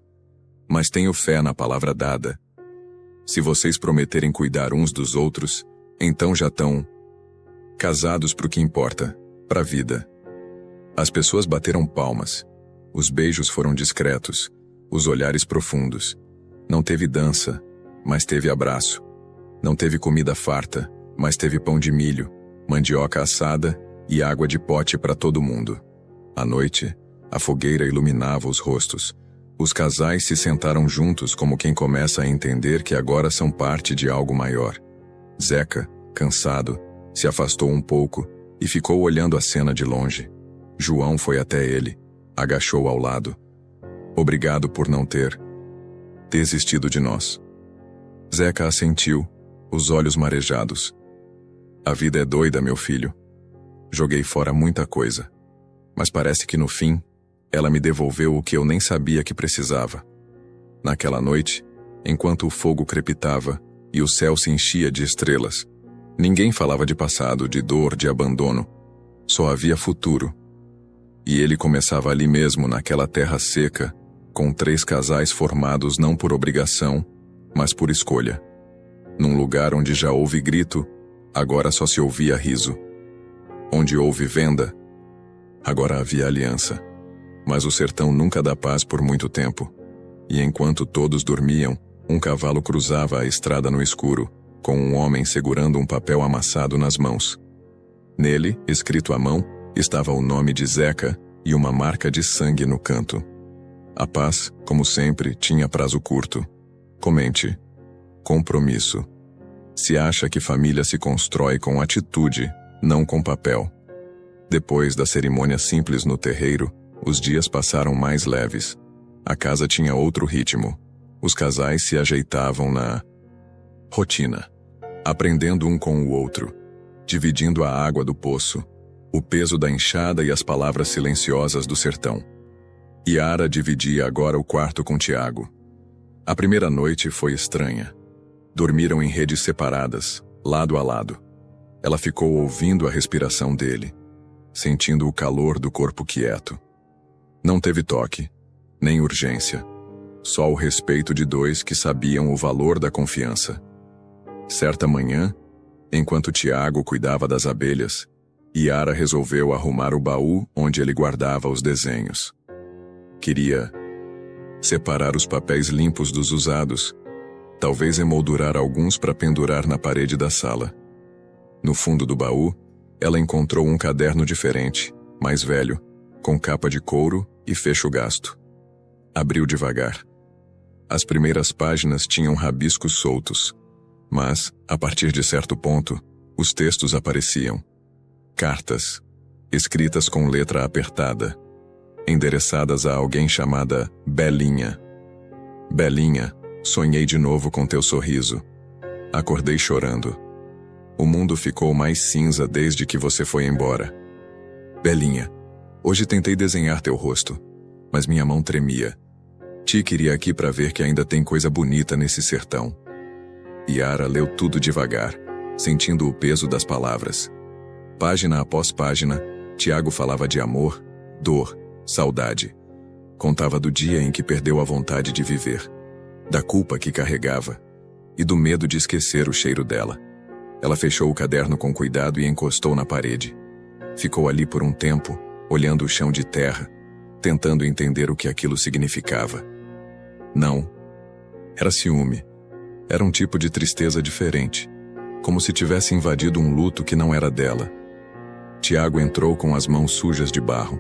mas tenho fé na palavra dada. Se vocês prometerem cuidar uns dos outros, então já estão casados pro que importa, pra vida. As pessoas bateram palmas. Os beijos foram discretos, os olhares profundos. Não teve dança, mas teve abraço. Não teve comida farta, mas teve pão de milho, mandioca assada e água de pote para todo mundo. À noite, a fogueira iluminava os rostos. Os casais se sentaram juntos como quem começa a entender que agora são parte de algo maior. Zeca, cansado, se afastou um pouco e ficou olhando a cena de longe. João foi até ele, agachou ao lado. Obrigado por não ter desistido de nós. Zeca assentiu, os olhos marejados. A vida é doida, meu filho. Joguei fora muita coisa. Mas parece que no fim, ela me devolveu o que eu nem sabia que precisava. Naquela noite, enquanto o fogo crepitava e o céu se enchia de estrelas, ninguém falava de passado, de dor, de abandono. Só havia futuro. E ele começava ali mesmo, naquela terra seca, com 3 casais formados não por obrigação, mas por escolha. Num lugar onde já houve grito, agora só se ouvia riso. Onde houve venda, agora havia aliança. Mas o sertão nunca dá paz por muito tempo. E enquanto todos dormiam, um cavalo cruzava a estrada no escuro, com um homem segurando um papel amassado nas mãos. Nele, escrito à mão, estava o nome de Zeca e uma marca de sangue no canto. A paz, como sempre, tinha prazo curto. Comente. Compromisso. Se acha que família se constrói com atitude, não com papel. Depois da cerimônia simples no terreiro, os dias passaram mais leves. A casa tinha outro ritmo. Os casais se ajeitavam na rotina, aprendendo um com o outro, dividindo a água do poço, o peso da enxada e as palavras silenciosas do sertão. Yara dividia agora o quarto com Tiago. A primeira noite foi estranha. Dormiram em redes separadas, lado a lado. Ela ficou ouvindo a respiração dele, sentindo o calor do corpo quieto. Não teve toque, nem urgência. Só o respeito de 2 que sabiam o valor da confiança. Certa manhã, enquanto Tiago cuidava das abelhas, Yara resolveu arrumar o baú onde ele guardava os desenhos. Queria separar os papéis limpos dos usados, talvez emoldurar alguns para pendurar na parede da sala. No fundo do baú, ela encontrou um caderno diferente, mais velho, com capa de couro e fecho gasto. Abriu devagar. As primeiras páginas tinham rabiscos soltos, mas, a partir de certo ponto, os textos apareciam. Cartas, escritas com letra apertada, endereçadas a alguém chamada Belinha. Belinha, sonhei de novo com teu sorriso. Acordei chorando. O mundo ficou mais cinza desde que você foi embora. Belinha, hoje tentei desenhar teu rosto, mas minha mão tremia. Ti queria aqui para ver que ainda tem coisa bonita nesse sertão. Yara leu tudo devagar, sentindo o peso das palavras. Página após página, Tiago falava de amor, dor, saudade. Contava do dia em que perdeu a vontade de viver, da culpa que carregava e do medo de esquecer o cheiro dela. Ela fechou o caderno com cuidado e encostou na parede. Ficou ali por um tempo, olhando o chão de terra, tentando entender o que aquilo significava. Não. Era ciúme. Era um tipo de tristeza diferente, como se tivesse invadido um luto que não era dela. Tiago entrou com as mãos sujas de barro.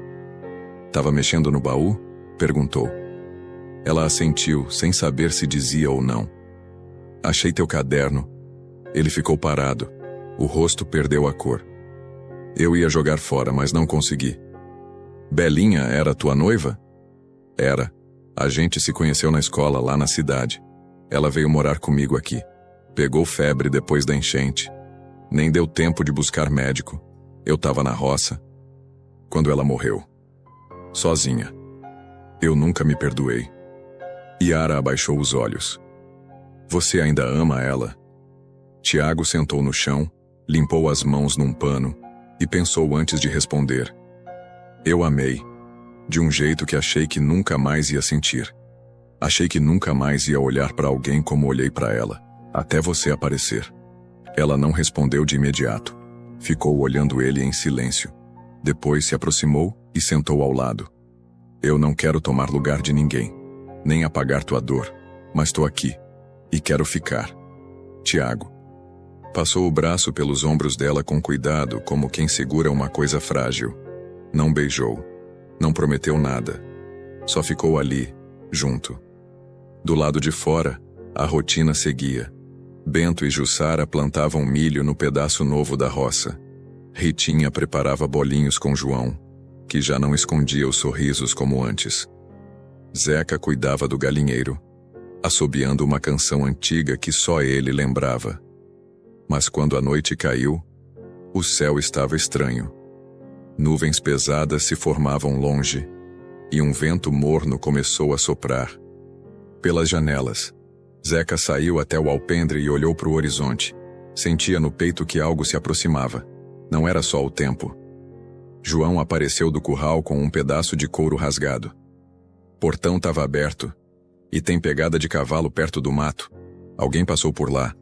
Tava mexendo no baú? Perguntou. Ela assentiu, sem saber se dizia ou não. Achei teu caderno. Ele ficou parado. O rosto perdeu a cor. Eu ia jogar fora, mas não consegui. Belinha era tua noiva? Era. A gente se conheceu na escola, lá na cidade. Ela veio morar comigo aqui. Pegou febre depois da enchente. Nem deu tempo de buscar médico. Eu tava na roça. Quando ela morreu. Sozinha. Eu nunca me perdoei. Yara abaixou os olhos. Você ainda ama ela? Tiago sentou no chão, limpou as mãos num pano e pensou antes de responder. Eu amei, de um jeito que achei que nunca mais ia sentir. Achei que nunca mais ia olhar para alguém como olhei para ela, até você aparecer. Ela não respondeu de imediato. Ficou olhando ele em silêncio. Depois se aproximou e sentou ao lado. Eu não quero tomar lugar de ninguém, nem apagar tua dor, mas tô aqui, e quero ficar. Tiago. Passou o braço pelos ombros dela com cuidado, como quem segura uma coisa frágil. Não beijou. Não prometeu nada. Só ficou ali, junto. Do lado de fora, a rotina seguia. Bento e Jussara plantavam milho no pedaço novo da roça. Ritinha preparava bolinhos com João, que já não escondia os sorrisos como antes. Zeca cuidava do galinheiro, assobiando uma canção antiga que só ele lembrava. Mas quando a noite caiu, o céu estava estranho. Nuvens pesadas se formavam longe, e um vento morno começou a soprar. Pelas janelas, Zeca saiu até o alpendre e olhou para o horizonte. Sentia no peito que algo se aproximava. Não era só o tempo. João apareceu do curral com um pedaço de couro rasgado. Portão estava aberto, e tem pegada de cavalo perto do mato. Alguém passou por lá.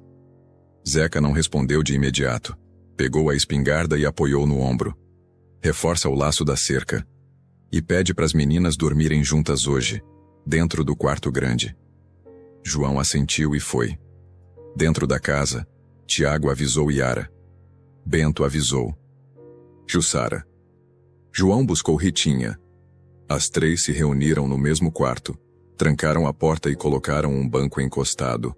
Zeca não respondeu de imediato. Pegou a espingarda e apoiou no ombro. Reforça o laço da cerca. E pede para as meninas dormirem juntas hoje, dentro do quarto grande. João assentiu e foi. Dentro da casa, Tiago avisou Yara. Bento avisou Jussara. João buscou Ritinha. As três se reuniram no mesmo quarto, trancaram a porta e colocaram um banco encostado.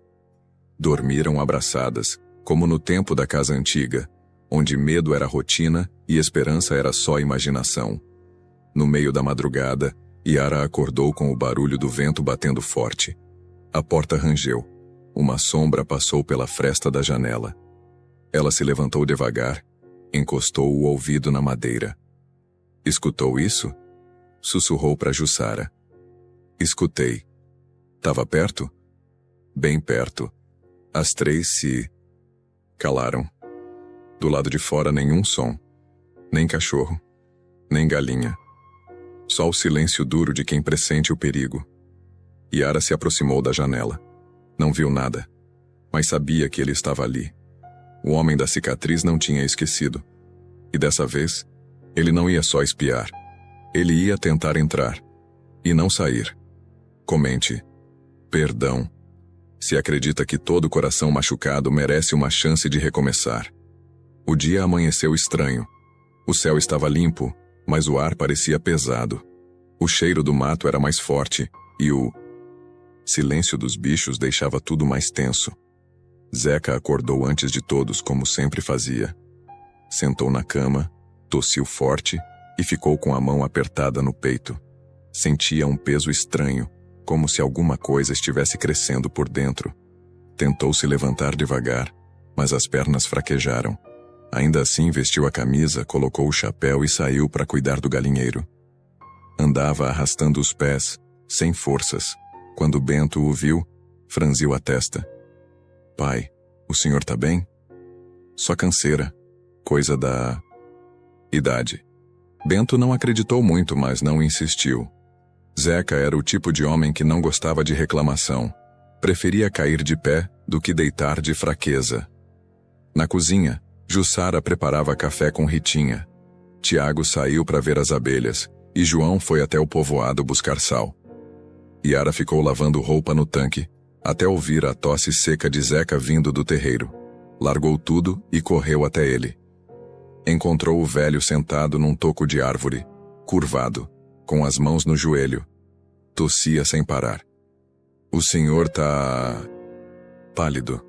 Dormiram abraçadas, como no tempo da casa antiga, onde medo era rotina e esperança era só imaginação. No meio da madrugada, Yara acordou com o barulho do vento batendo forte. A porta rangeu. Uma sombra passou pela fresta da janela. Ela se levantou devagar, encostou o ouvido na madeira. Escutou isso? Sussurrou para Jussara. Escutei. Tava perto? Bem perto. As três se calaram. Do lado de fora nenhum som. Nem cachorro. Nem galinha. Só o silêncio duro de quem pressente o perigo. Yara se aproximou da janela. Não viu nada, mas sabia que ele estava ali. O homem da cicatriz não tinha esquecido. E dessa vez, ele não ia só espiar. Ele ia tentar entrar. E não sair. Comente. Perdão. Se acredita que todo coração machucado merece uma chance de recomeçar. O dia amanheceu estranho. O céu estava limpo, mas o ar parecia pesado. O cheiro do mato era mais forte, e o silêncio dos bichos deixava tudo mais tenso. Zeca acordou antes de todos, como sempre fazia. Sentou na cama, tossiu forte e ficou com a mão apertada no peito. Sentia um peso estranho, como se alguma coisa estivesse crescendo por dentro. Tentou se levantar devagar, mas as pernas fraquejaram. Ainda assim vestiu a camisa, colocou o chapéu e saiu para cuidar do galinheiro. Andava arrastando os pés, sem forças. Quando Bento o viu, franziu a testa. Pai, o senhor tá bem? Só canseira. Coisa da idade. Bento não acreditou muito, mas não insistiu. Zeca era o tipo de homem que não gostava de reclamação. Preferia cair de pé do que deitar de fraqueza. Na cozinha, Jussara preparava café com Ritinha. Tiago saiu para ver as abelhas, e João foi até o povoado buscar sal. Yara ficou lavando roupa no tanque, até ouvir a tosse seca de Zeca vindo do terreiro. Largou tudo e correu até ele. Encontrou o velho sentado num toco de árvore, curvado, com as mãos no joelho. Tossia sem parar. O senhor tá pálido.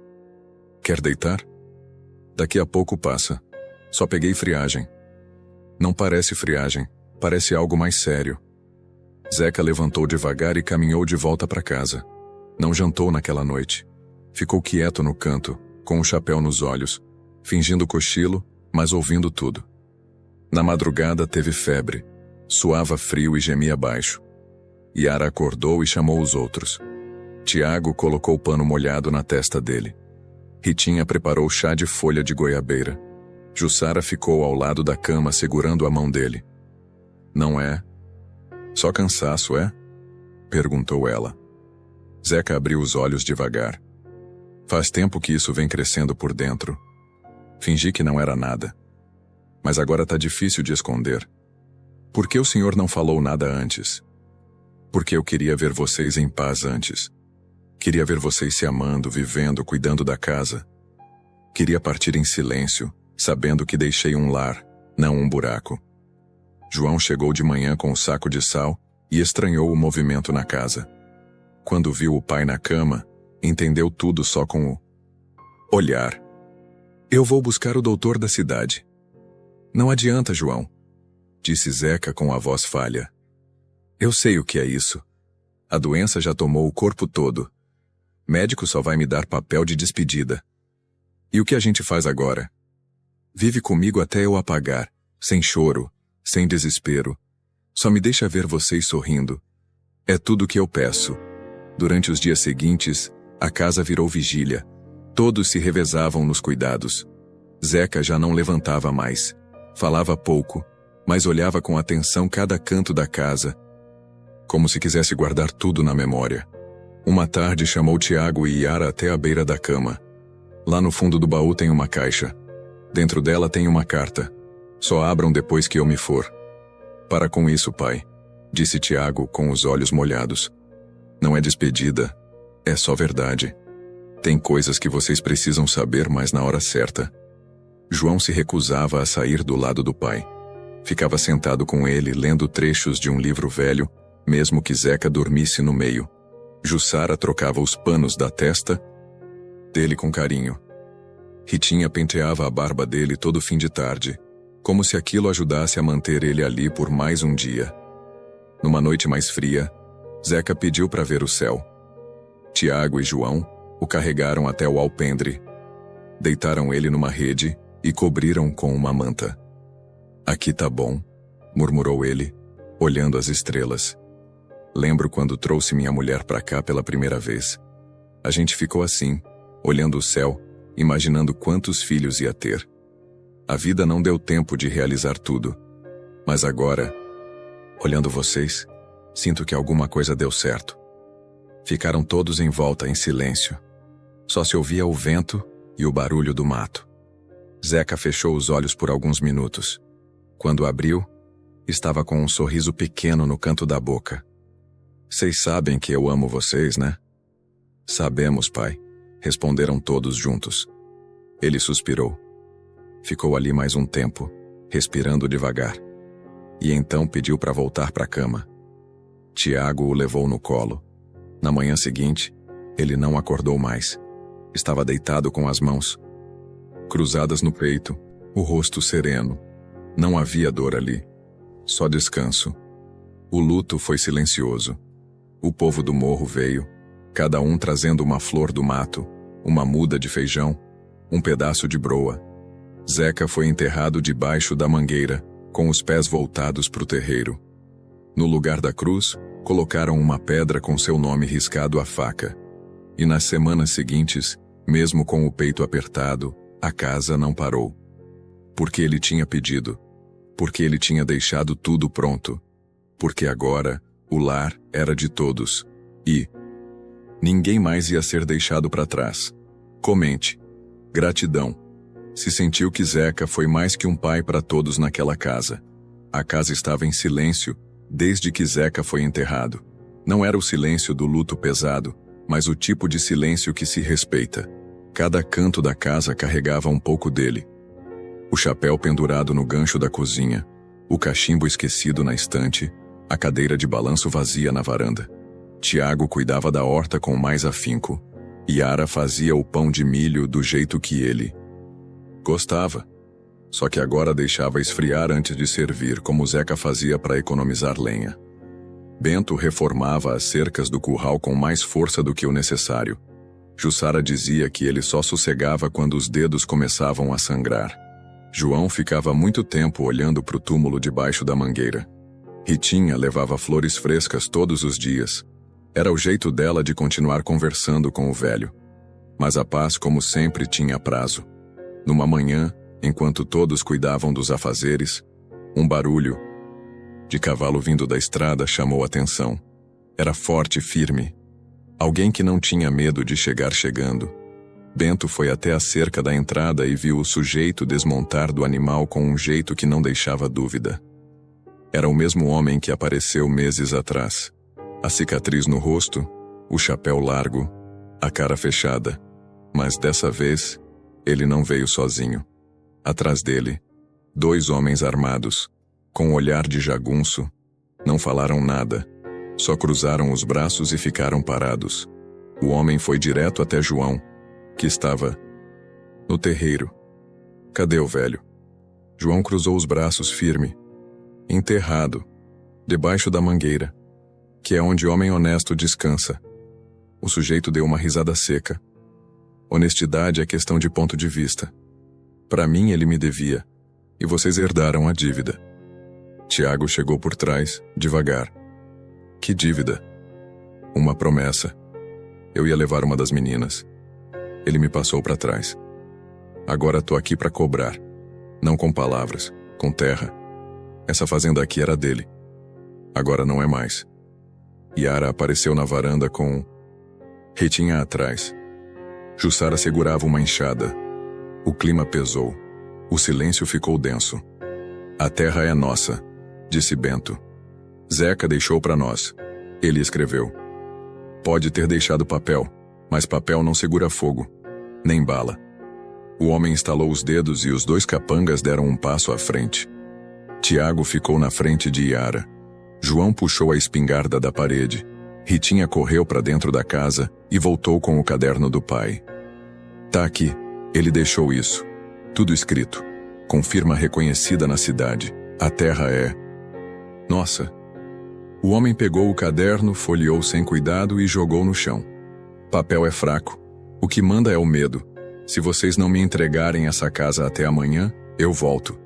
Quer deitar? Daqui a pouco passa. Só peguei friagem. Não parece friagem, parece algo mais sério. Zeca levantou devagar e caminhou de volta para casa. Não jantou naquela noite. Ficou quieto no canto, com o chapéu nos olhos, fingindo cochilo, mas ouvindo tudo. Na madrugada teve febre, suava frio e gemia baixo. Yara acordou e chamou os outros. Tiago colocou o pano molhado na testa dele. Ritinha preparou chá de folha de goiabeira. Jussara ficou ao lado da cama segurando a mão dele. Não é? Só cansaço, é? Perguntou ela. Zeca abriu os olhos devagar. Faz tempo que isso vem crescendo por dentro. Fingi que não era nada. Mas agora tá difícil de esconder. Por que o senhor não falou nada antes? Porque eu queria ver vocês em paz antes. Queria ver vocês se amando, vivendo, cuidando da casa. Queria partir em silêncio, sabendo que deixei um lar, não um buraco. João chegou de manhã com o saco de sal e estranhou o movimento na casa. Quando viu o pai na cama, entendeu tudo só com o olhar. Eu vou buscar o doutor da cidade. Não adianta, João, disse Zeca com a voz falha. Eu sei o que é isso. A doença já tomou o corpo todo. Médico só vai me dar papel de despedida. E o que a gente faz agora? Vive comigo até eu apagar, sem choro, sem desespero. Só me deixa ver vocês sorrindo. É tudo o que eu peço. Durante os dias seguintes, a casa virou vigília. Todos se revezavam nos cuidados. Zeca já não levantava mais. Falava pouco, mas olhava com atenção cada canto da casa, como se quisesse guardar tudo na memória. Uma tarde chamou Tiago e Yara até a beira da cama. Lá no fundo do baú tem uma caixa. Dentro dela tem uma carta. Só abram depois que eu me for. Para com isso, pai, disse Tiago com os olhos molhados. Não é despedida, é só verdade. Tem coisas que vocês precisam saber, mas na hora certa. João se recusava a sair do lado do pai. Ficava sentado com ele, lendo trechos de um livro velho, mesmo que Zeca dormisse no meio. Jussara trocava os panos da testa dele com carinho. Ritinha penteava a barba dele todo fim de tarde, como se aquilo ajudasse a manter ele ali por mais um dia. Numa noite mais fria, Zeca pediu para ver o céu. Tiago e João o carregaram até o alpendre. Deitaram ele numa rede e cobriram com uma manta. Aqui tá bom, murmurou ele, olhando as estrelas. Lembro quando trouxe minha mulher pra cá pela primeira vez. A gente ficou assim, olhando o céu, imaginando quantos filhos ia ter. A vida não deu tempo de realizar tudo. Mas agora, olhando vocês, sinto que alguma coisa deu certo. Ficaram todos em volta em silêncio. Só se ouvia o vento e o barulho do mato. Zeca fechou os olhos por alguns minutos. Quando abriu, estava com um sorriso pequeno no canto da boca. Vocês sabem que eu amo vocês, né? Sabemos, pai, responderam todos juntos. Ele suspirou. Ficou ali mais um tempo, respirando devagar. E então pediu para voltar para a cama. Tiago o levou no colo. Na manhã seguinte, ele não acordou mais. Estava deitado com as mãos cruzadas no peito, o rosto sereno. Não havia dor ali, só descanso. O luto foi silencioso. O povo do morro veio, cada um trazendo uma flor do mato, uma muda de feijão, um pedaço de broa. Zeca foi enterrado debaixo da mangueira, com os pés voltados para o terreiro. No lugar da cruz, colocaram uma pedra com seu nome riscado à faca. E nas semanas seguintes, mesmo com o peito apertado, a casa não parou. Porque ele tinha pedido. Porque ele tinha deixado tudo pronto. Porque agora, o lar era de todos. E ninguém mais ia ser deixado para trás. Comente. Gratidão. Se sentiu que Zeca foi mais que um pai para todos naquela casa. A casa estava em silêncio, desde que Zeca foi enterrado. Não era o silêncio do luto pesado, mas o tipo de silêncio que se respeita. Cada canto da casa carregava um pouco dele. O chapéu pendurado no gancho da cozinha, o cachimbo esquecido na estante, a cadeira de balanço vazia na varanda. Tiago cuidava da horta com mais afinco. Yara fazia o pão de milho do jeito que ele gostava. Só que agora deixava esfriar antes de servir, como Zeca fazia para economizar lenha. Bento reformava as cercas do curral com mais força do que o necessário. Jussara dizia que ele só sossegava quando os dedos começavam a sangrar. João ficava muito tempo olhando para o túmulo debaixo da mangueira. Ritinha levava flores frescas todos os dias. Era o jeito dela de continuar conversando com o velho. Mas a paz, como sempre, tinha prazo. Numa manhã, enquanto todos cuidavam dos afazeres, um barulho de cavalo vindo da estrada chamou a atenção. Era forte e firme. Alguém que não tinha medo de chegar chegando. Bento foi até a cerca da entrada e viu o sujeito desmontar do animal com um jeito que não deixava dúvida. Era o mesmo homem que apareceu meses atrás. A cicatriz no rosto, o chapéu largo, a cara fechada. Mas dessa vez, ele não veio sozinho. Atrás dele, 2 homens armados, com um olhar de jagunço, não falaram nada, só cruzaram os braços e ficaram parados. O homem foi direto até João, que estava no terreiro. Cadê o velho? João cruzou os braços firme, enterrado, debaixo da mangueira, que é onde homem honesto descansa. O sujeito deu uma risada seca. Honestidade é questão de ponto de vista. Para mim ele me devia, e vocês herdaram a dívida. Tiago chegou por trás, devagar. Que dívida? Uma promessa. Eu ia levar uma das meninas. Ele me passou para trás. Agora tô aqui para cobrar. Não com palavras, com terra. Essa fazenda aqui era dele. Agora não é mais. Yara apareceu na varanda com Ritinha atrás. Jussara segurava uma enxada. O clima pesou. O silêncio ficou denso. A terra é nossa, disse Bento. Zeca deixou para nós. Ele escreveu. Pode ter deixado papel, mas papel não segura fogo, nem bala. O homem estalou os dedos e os 2 capangas deram um passo à frente. Tiago ficou na frente de Yara. João puxou a espingarda da parede. Ritinha correu para dentro da casa e voltou com o caderno do pai. Tá aqui, ele deixou isso. Tudo escrito. Com firma reconhecida na cidade. A terra é... Nossa! O homem pegou o caderno, folheou sem cuidado e jogou no chão. Papel é fraco. O que manda é o medo. Se vocês não me entregarem essa casa até amanhã, eu volto.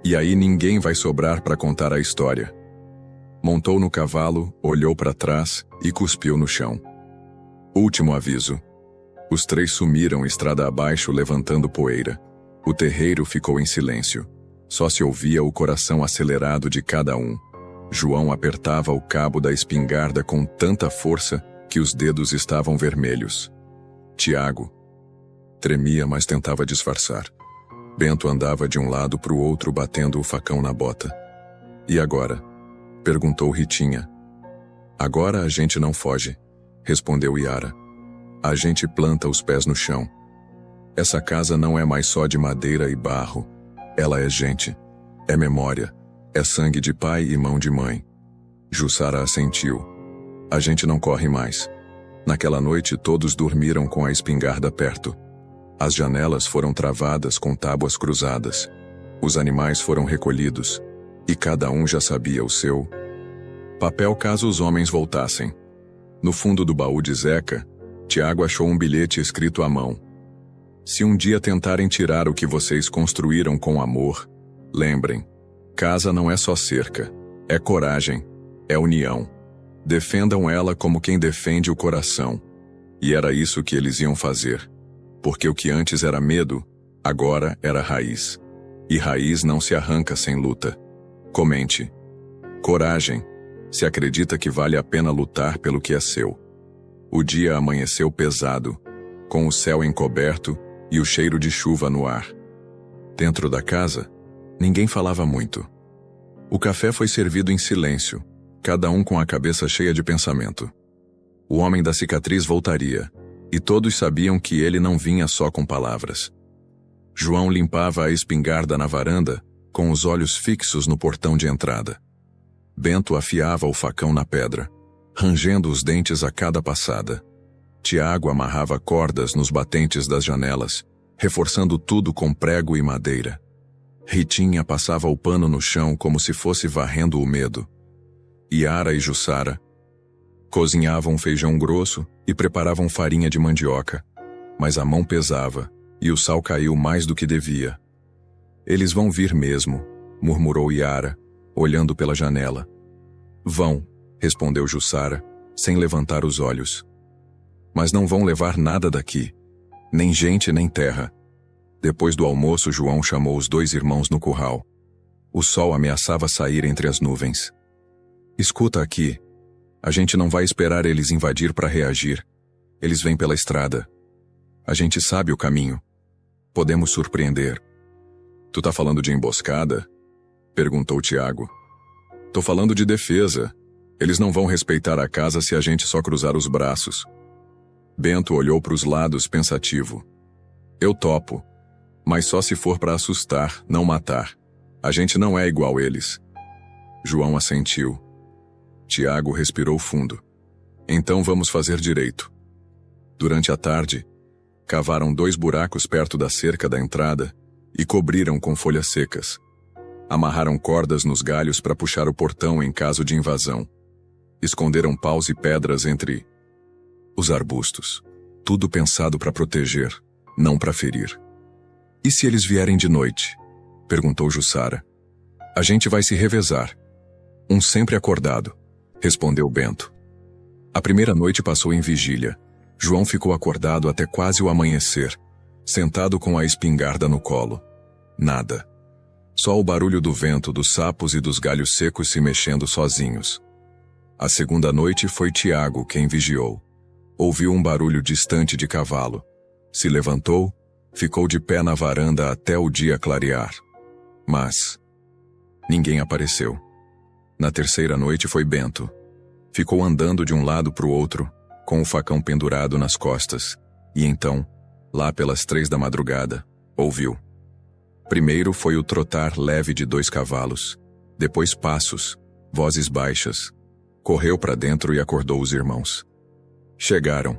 E aí ninguém vai sobrar para contar a história. Montou no cavalo, olhou para trás e cuspiu no chão. Último aviso. Os 3 sumiram estrada abaixo levantando poeira. O terreiro ficou em silêncio. Só se ouvia o coração acelerado de cada um. João apertava o cabo da espingarda com tanta força que os dedos estavam vermelhos. Tiago tremia, mas tentava disfarçar. Bento andava de um lado para o outro batendo o facão na bota. E agora? Perguntou Ritinha. Agora a gente não foge, respondeu Yara. A gente planta os pés no chão. Essa casa não é mais só de madeira e barro. Ela é gente. É memória. É sangue de pai e mão de mãe. Jussara assentiu. A gente não corre mais. Naquela noite todos dormiram com a espingarda perto. As janelas foram travadas com tábuas cruzadas. Os animais foram recolhidos. E cada um já sabia o seu papel caso os homens voltassem. No fundo do baú de Zeca, Tiago achou um bilhete escrito à mão. Se um dia tentarem tirar o que vocês construíram com amor, lembrem, casa não é só cerca, é coragem, é união. Defendam ela como quem defende o coração. E era isso que eles iam fazer. Porque o que antes era medo, agora era raiz. E raiz não se arranca sem luta. Comente. Coragem, se acredita que vale a pena lutar pelo que é seu. O dia amanheceu pesado, com o céu encoberto e o cheiro de chuva no ar. Dentro da casa, ninguém falava muito. O café foi servido em silêncio, cada um com a cabeça cheia de pensamento. O homem da cicatriz voltaria, e todos sabiam que ele não vinha só com palavras. João limpava a espingarda na varanda, com os olhos fixos no portão de entrada. Bento afiava o facão na pedra, rangendo os dentes a cada passada. Tiago amarrava cordas nos batentes das janelas, reforçando tudo com prego e madeira. Ritinha passava o pano no chão como se fosse varrendo o medo. Yara e Jussara cozinhavam feijão grosso e preparavam farinha de mandioca, mas a mão pesava e o sal caiu mais do que devia. Eles vão vir mesmo, murmurou Yara, olhando pela janela. Vão, respondeu Jussara, sem levantar os olhos. Mas não vão levar nada daqui, nem gente nem terra. Depois do almoço, João chamou os 2 irmãos no curral. O sol ameaçava sair entre as nuvens. Escuta aqui, a gente não vai esperar eles invadir para reagir. Eles vêm pela estrada. A gente sabe o caminho. Podemos surpreender. Tu tá falando de emboscada? Perguntou Tiago. Tô falando de defesa. Eles não vão respeitar a casa se a gente só cruzar os braços. Bento olhou para os lados pensativo. Eu topo. Mas só se for para assustar, não matar. A gente não é igual eles. João assentiu. Tiago respirou fundo. Então vamos fazer direito. Durante a tarde, cavaram 2 buracos perto da cerca da entrada e cobriram com folhas secas. Amarraram cordas nos galhos para puxar o portão em caso de invasão. Esconderam paus e pedras entre os arbustos. Tudo pensado para proteger, não para ferir. E se eles vierem de noite? Perguntou Jussara. A gente vai se revezar. Um sempre acordado, respondeu Bento. A primeira noite passou em vigília. João ficou acordado até quase o amanhecer, sentado com a espingarda no colo. Nada. Só o barulho do vento, dos sapos e dos galhos secos se mexendo sozinhos. A segunda noite foi Tiago quem vigiou. Ouviu um barulho distante de cavalo. Se levantou, ficou de pé na varanda até o dia clarear. Mas ninguém apareceu. Na terceira noite foi Bento. Ficou andando de um lado para o outro, com o facão pendurado nas costas, e então, lá pelas 3 da madrugada, ouviu. Primeiro foi o trotar leve de 2 cavalos, depois passos, vozes baixas. Correu para dentro e acordou os irmãos. Chegaram,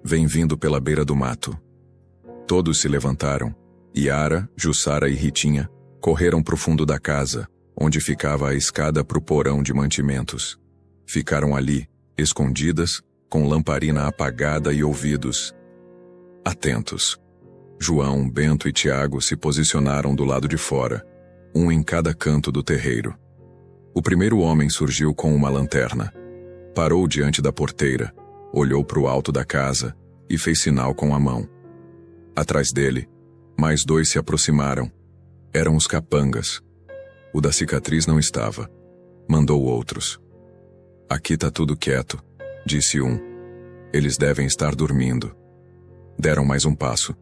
vem vindo pela beira do mato. Todos se levantaram. Yara, Jussara e Ritinha correram para o fundo da casa, onde ficava a escada para o porão de mantimentos. Ficaram ali, escondidas, com lamparina apagada e ouvidos atentos. João, Bento e Tiago se posicionaram do lado de fora, um em cada canto do terreiro. O primeiro homem surgiu com uma lanterna. Parou diante da porteira, olhou para o alto da casa e fez sinal com a mão. Atrás dele, mais 2 se aproximaram. Eram os capangas. O da cicatriz não estava. Mandou outros. Aqui tá tudo quieto, disse um. Eles devem estar dormindo. Deram mais um passo.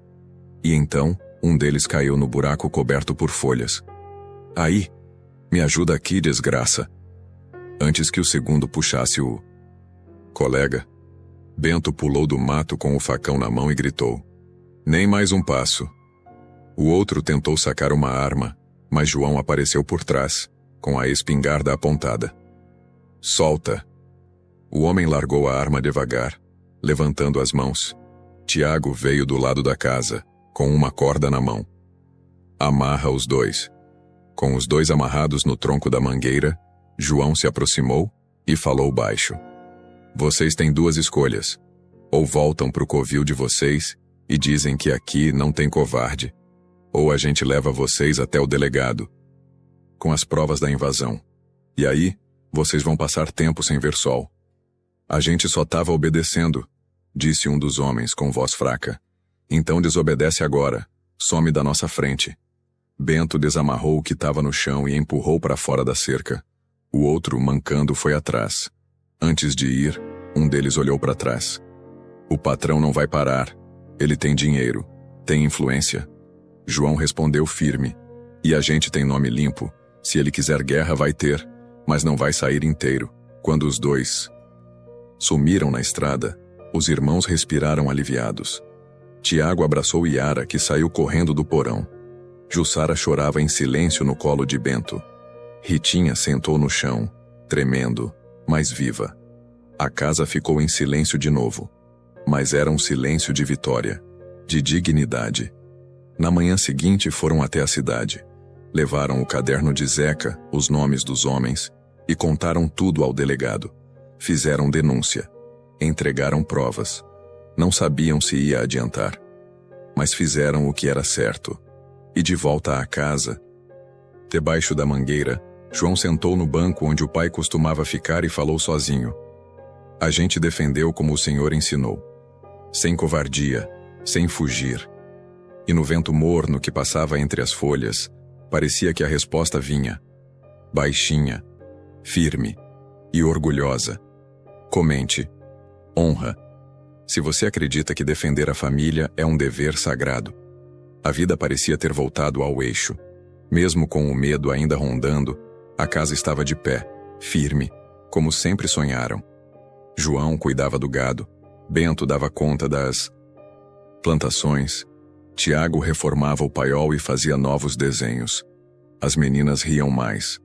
E então, um deles caiu no buraco coberto por folhas. Aí, me ajuda aqui, desgraça. Antes que o segundo puxasse o colega, Bento pulou do mato com o facão na mão e gritou. Nem mais um passo. O outro tentou sacar uma arma, mas João apareceu por trás, com a espingarda apontada. Solta! O homem largou a arma devagar, levantando as mãos. Tiago veio do lado da casa, com uma corda na mão. Amarra os 2. Com os 2 amarrados no tronco da mangueira, João se aproximou e falou baixo. Vocês têm 2 escolhas. Ou voltam pro covil de vocês e dizem que aqui não tem covarde, ou a gente leva vocês até o delegado, com as provas da invasão. E aí, vocês vão passar tempo sem ver sol. A gente só tava obedecendo, disse um dos homens com voz fraca. Então desobedece agora, some da nossa frente. Bento desamarrou o que estava no chão e empurrou para fora da cerca. O outro, mancando, foi atrás. Antes de ir, um deles olhou para trás. O patrão não vai parar. Ele tem dinheiro, tem influência. João respondeu firme. E a gente tem nome limpo. Se ele quiser guerra, vai ter, mas não vai sair inteiro. Quando os 2 sumiram na estrada, os irmãos respiraram aliviados. Tiago abraçou Yara, que saiu correndo do porão. Jussara chorava em silêncio no colo de Bento. Ritinha sentou no chão, tremendo, mas viva. A casa ficou em silêncio de novo. Mas era um silêncio de vitória, de dignidade. Na manhã seguinte foram até a cidade. Levaram o caderno de Zeca, os nomes dos homens, e contaram tudo ao delegado. Fizeram denúncia. Entregaram provas. Não sabiam se ia adiantar. Mas fizeram o que era certo. E de volta à casa, debaixo da mangueira, João sentou no banco onde o pai costumava ficar e falou sozinho. A gente defendeu como o Senhor ensinou. Sem covardia, sem fugir. E no vento morno que passava entre as folhas, parecia que a resposta vinha. Baixinha, firme e orgulhosa. Comente. Honra. Se você acredita que defender a família é um dever sagrado. A vida parecia ter voltado ao eixo. Mesmo com o medo ainda rondando, a casa estava de pé, firme, como sempre sonharam. João cuidava do gado, Bento dava conta das plantações, Tiago reformava o paiol e fazia novos desenhos. As meninas riam mais.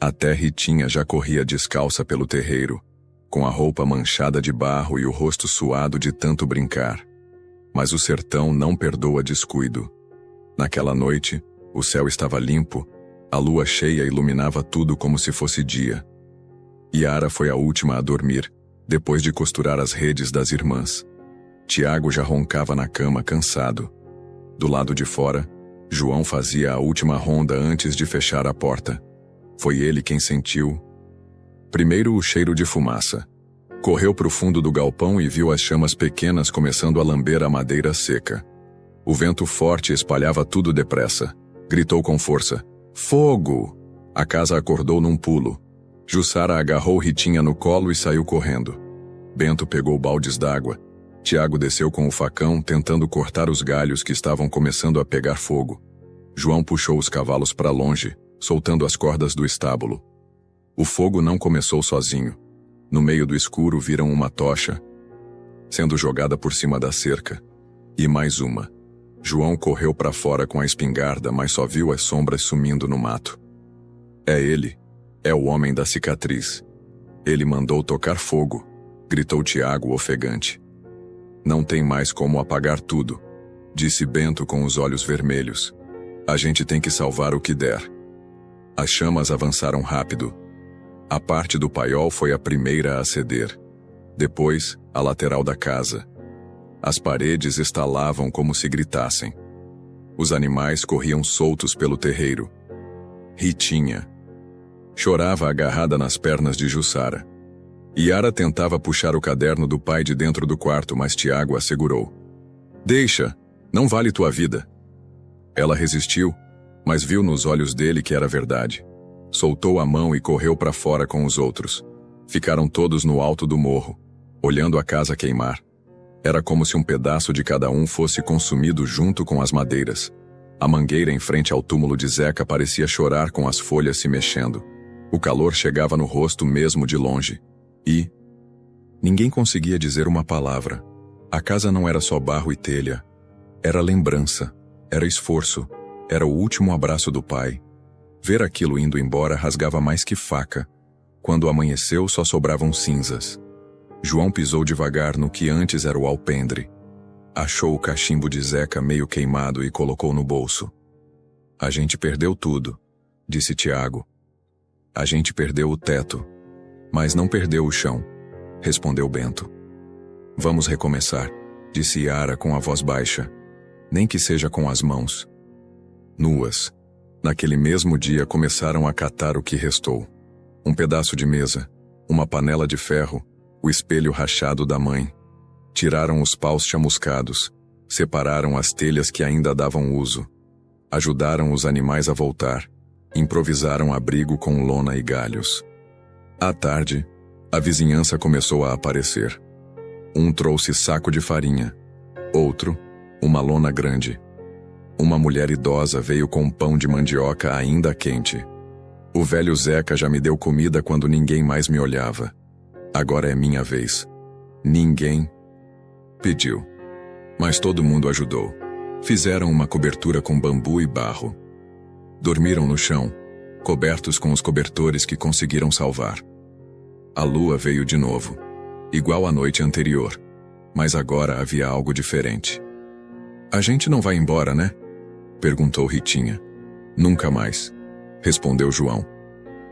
Até Ritinha já corria descalça pelo terreiro, com a roupa manchada de barro e o rosto suado de tanto brincar. Mas o sertão não perdoa descuido. Naquela noite, o céu estava limpo, a lua cheia iluminava tudo como se fosse dia. Yara foi a última a dormir, depois de costurar as redes das irmãs. Tiago já roncava na cama, cansado. Do lado de fora, João fazia a última ronda antes de fechar a porta. Foi ele quem sentiu primeiro o cheiro de fumaça. Correu para o fundo do galpão e viu as chamas pequenas começando a lamber a madeira seca. O vento forte espalhava tudo depressa. Gritou com força: "Fogo!" A casa acordou num pulo. Jussara agarrou Ritinha no colo e saiu correndo. Bento pegou baldes d'água. Tiago desceu com o facão, tentando cortar os galhos que estavam começando a pegar fogo. João puxou os cavalos para longe, soltando as cordas do estábulo. O fogo não começou sozinho. No meio do escuro viram uma tocha sendo jogada por cima da cerca. E mais uma. João correu para fora com a espingarda, mas só viu as sombras sumindo no mato. "É ele. É o homem da cicatriz. Ele mandou tocar fogo", gritou Tiago ofegante. "Não tem mais como apagar tudo", disse Bento com os olhos vermelhos. "A gente tem que salvar o que der." As chamas avançaram rápido. A parte do paiol foi a primeira a ceder. Depois, a lateral da casa. As paredes estalavam como se gritassem. Os animais corriam soltos pelo terreiro. Ritinha chorava agarrada nas pernas de Jussara. Yara tentava puxar o caderno do pai de dentro do quarto, mas Tiago a segurou. "Deixa, não vale tua vida." Ela resistiu, mas viu nos olhos dele que era verdade. Soltou a mão e correu para fora com os outros. Ficaram todos no alto do morro, olhando a casa queimar. Era como se um pedaço de cada um fosse consumido junto com as madeiras. A mangueira em frente ao túmulo de Zeca parecia chorar com as folhas se mexendo. O calor chegava no rosto mesmo de longe. E ninguém conseguia dizer uma palavra. A casa não era só barro e telha. Era lembrança, era esforço, era o último abraço do pai. Ver aquilo indo embora rasgava mais que faca. Quando amanheceu, só sobravam cinzas. João pisou devagar no que antes era o alpendre. Achou o cachimbo de Zeca meio queimado e colocou no bolso. "A gente perdeu tudo", disse Tiago. "A gente perdeu o teto, mas não perdeu o chão", respondeu Bento. "Vamos recomeçar", disse Yara com a voz baixa. "Nem que seja com as mãos." Nuas, naquele mesmo dia começaram a catar o que restou. Um pedaço de mesa, uma panela de ferro, o espelho rachado da mãe. Tiraram os paus chamuscados, separaram as telhas que ainda davam uso. Ajudaram os animais a voltar, improvisaram abrigo com lona e galhos. À tarde, a vizinhança começou a aparecer. Um trouxe saco de farinha, outro, uma lona grande. Uma mulher idosa veio com pão de mandioca ainda quente. "O velho Zeca já me deu comida quando ninguém mais me olhava. Agora é minha vez." Ninguém pediu, mas todo mundo ajudou. Fizeram uma cobertura com bambu e barro. Dormiram no chão, cobertos com os cobertores que conseguiram salvar. A lua veio de novo, igual à noite anterior, mas agora havia algo diferente. "A gente não vai embora, né?" perguntou Ritinha. "Nunca mais", respondeu João.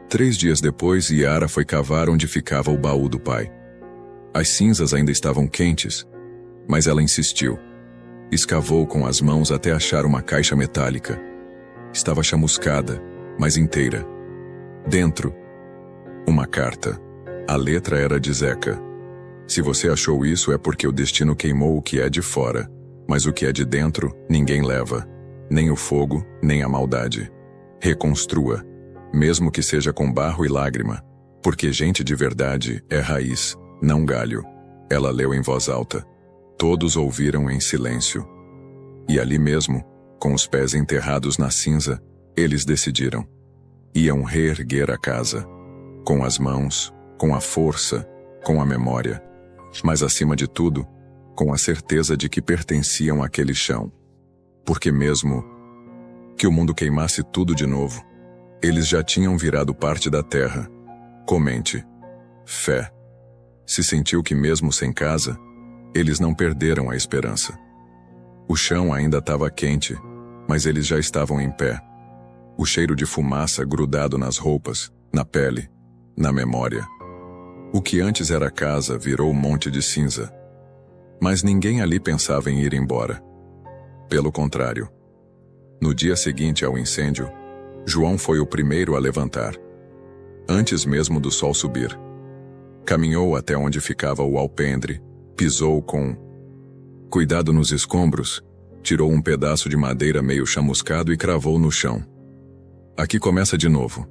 3 dias depois, Yara foi cavar onde ficava o baú do pai. As cinzas ainda estavam quentes, mas ela insistiu. Escavou com as mãos até achar uma caixa metálica. Estava chamuscada, mas inteira. Dentro, uma carta. A letra era de Zeca. "Se você achou isso é porque o destino queimou o que é de fora, mas o que é de dentro ninguém leva. Nem o fogo, nem a maldade. Reconstrua, mesmo que seja com barro e lágrima, porque gente de verdade é raiz, não galho." Ela leu em voz alta. Todos ouviram em silêncio. E ali mesmo, com os pés enterrados na cinza, eles decidiram. Iam reerguer a casa. Com as mãos, com a força, com a memória. Mas acima de tudo, com a certeza de que pertenciam àquele chão. Porque mesmo que o mundo queimasse tudo de novo, eles já tinham virado parte da terra. Comente. Fé. Se sentiu que mesmo sem casa, eles não perderam a esperança. O chão ainda estava quente, mas eles já estavam em pé. O cheiro de fumaça grudado nas roupas, na pele, na memória. O que antes era casa virou um monte de cinza. Mas ninguém ali pensava em ir embora. Pelo contrário. No dia seguinte ao incêndio, João foi o primeiro a levantar. Antes mesmo do sol subir. Caminhou até onde ficava o alpendre, pisou com cuidado nos escombros, tirou um pedaço de madeira meio chamuscado e cravou no chão. Aqui começa de novo.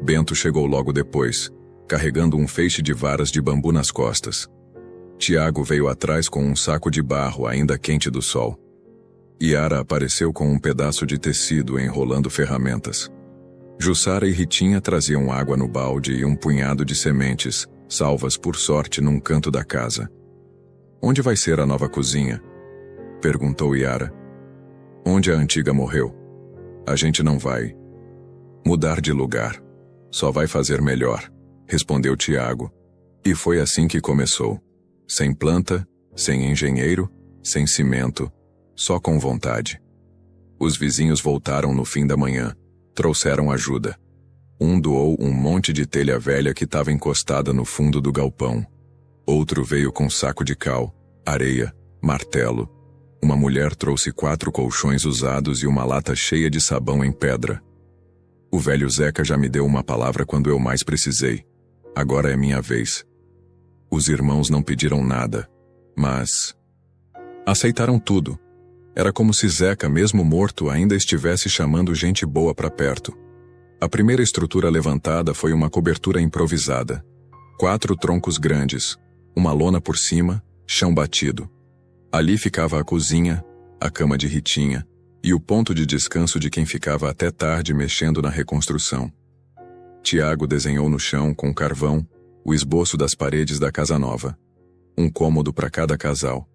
Bento chegou logo depois, carregando um feixe de varas de bambu nas costas. Tiago veio atrás com um saco de barro ainda quente do sol. Yara apareceu com um pedaço de tecido enrolando ferramentas. Jussara e Ritinha traziam água no balde e um punhado de sementes, salvas por sorte num canto da casa. Onde vai ser a nova cozinha? Perguntou Yara. Onde a antiga morreu. A gente não vai mudar de lugar. Só vai fazer melhor, respondeu Tiago. E foi assim que começou. Sem planta, sem engenheiro, sem cimento, só com vontade. Os vizinhos voltaram no fim da manhã, trouxeram ajuda. Um doou um monte de telha velha que estava encostada no fundo do galpão. Outro veio com saco de cal, areia, martelo. Uma mulher trouxe 4 colchões usados e uma lata cheia de sabão em pedra. O velho Zeca já me deu uma palavra quando eu mais precisei. Agora é minha vez. Os irmãos não pediram nada, mas aceitaram tudo. Era como se Zeca, mesmo morto, ainda estivesse chamando gente boa para perto. A primeira estrutura levantada foi uma cobertura improvisada. 4 troncos grandes, uma lona por cima, chão batido. Ali ficava a cozinha, a cama de Ritinha e o ponto de descanso de quem ficava até tarde mexendo na reconstrução. Tiago desenhou no chão, com carvão, o esboço das paredes da casa nova. Um cômodo para cada casal,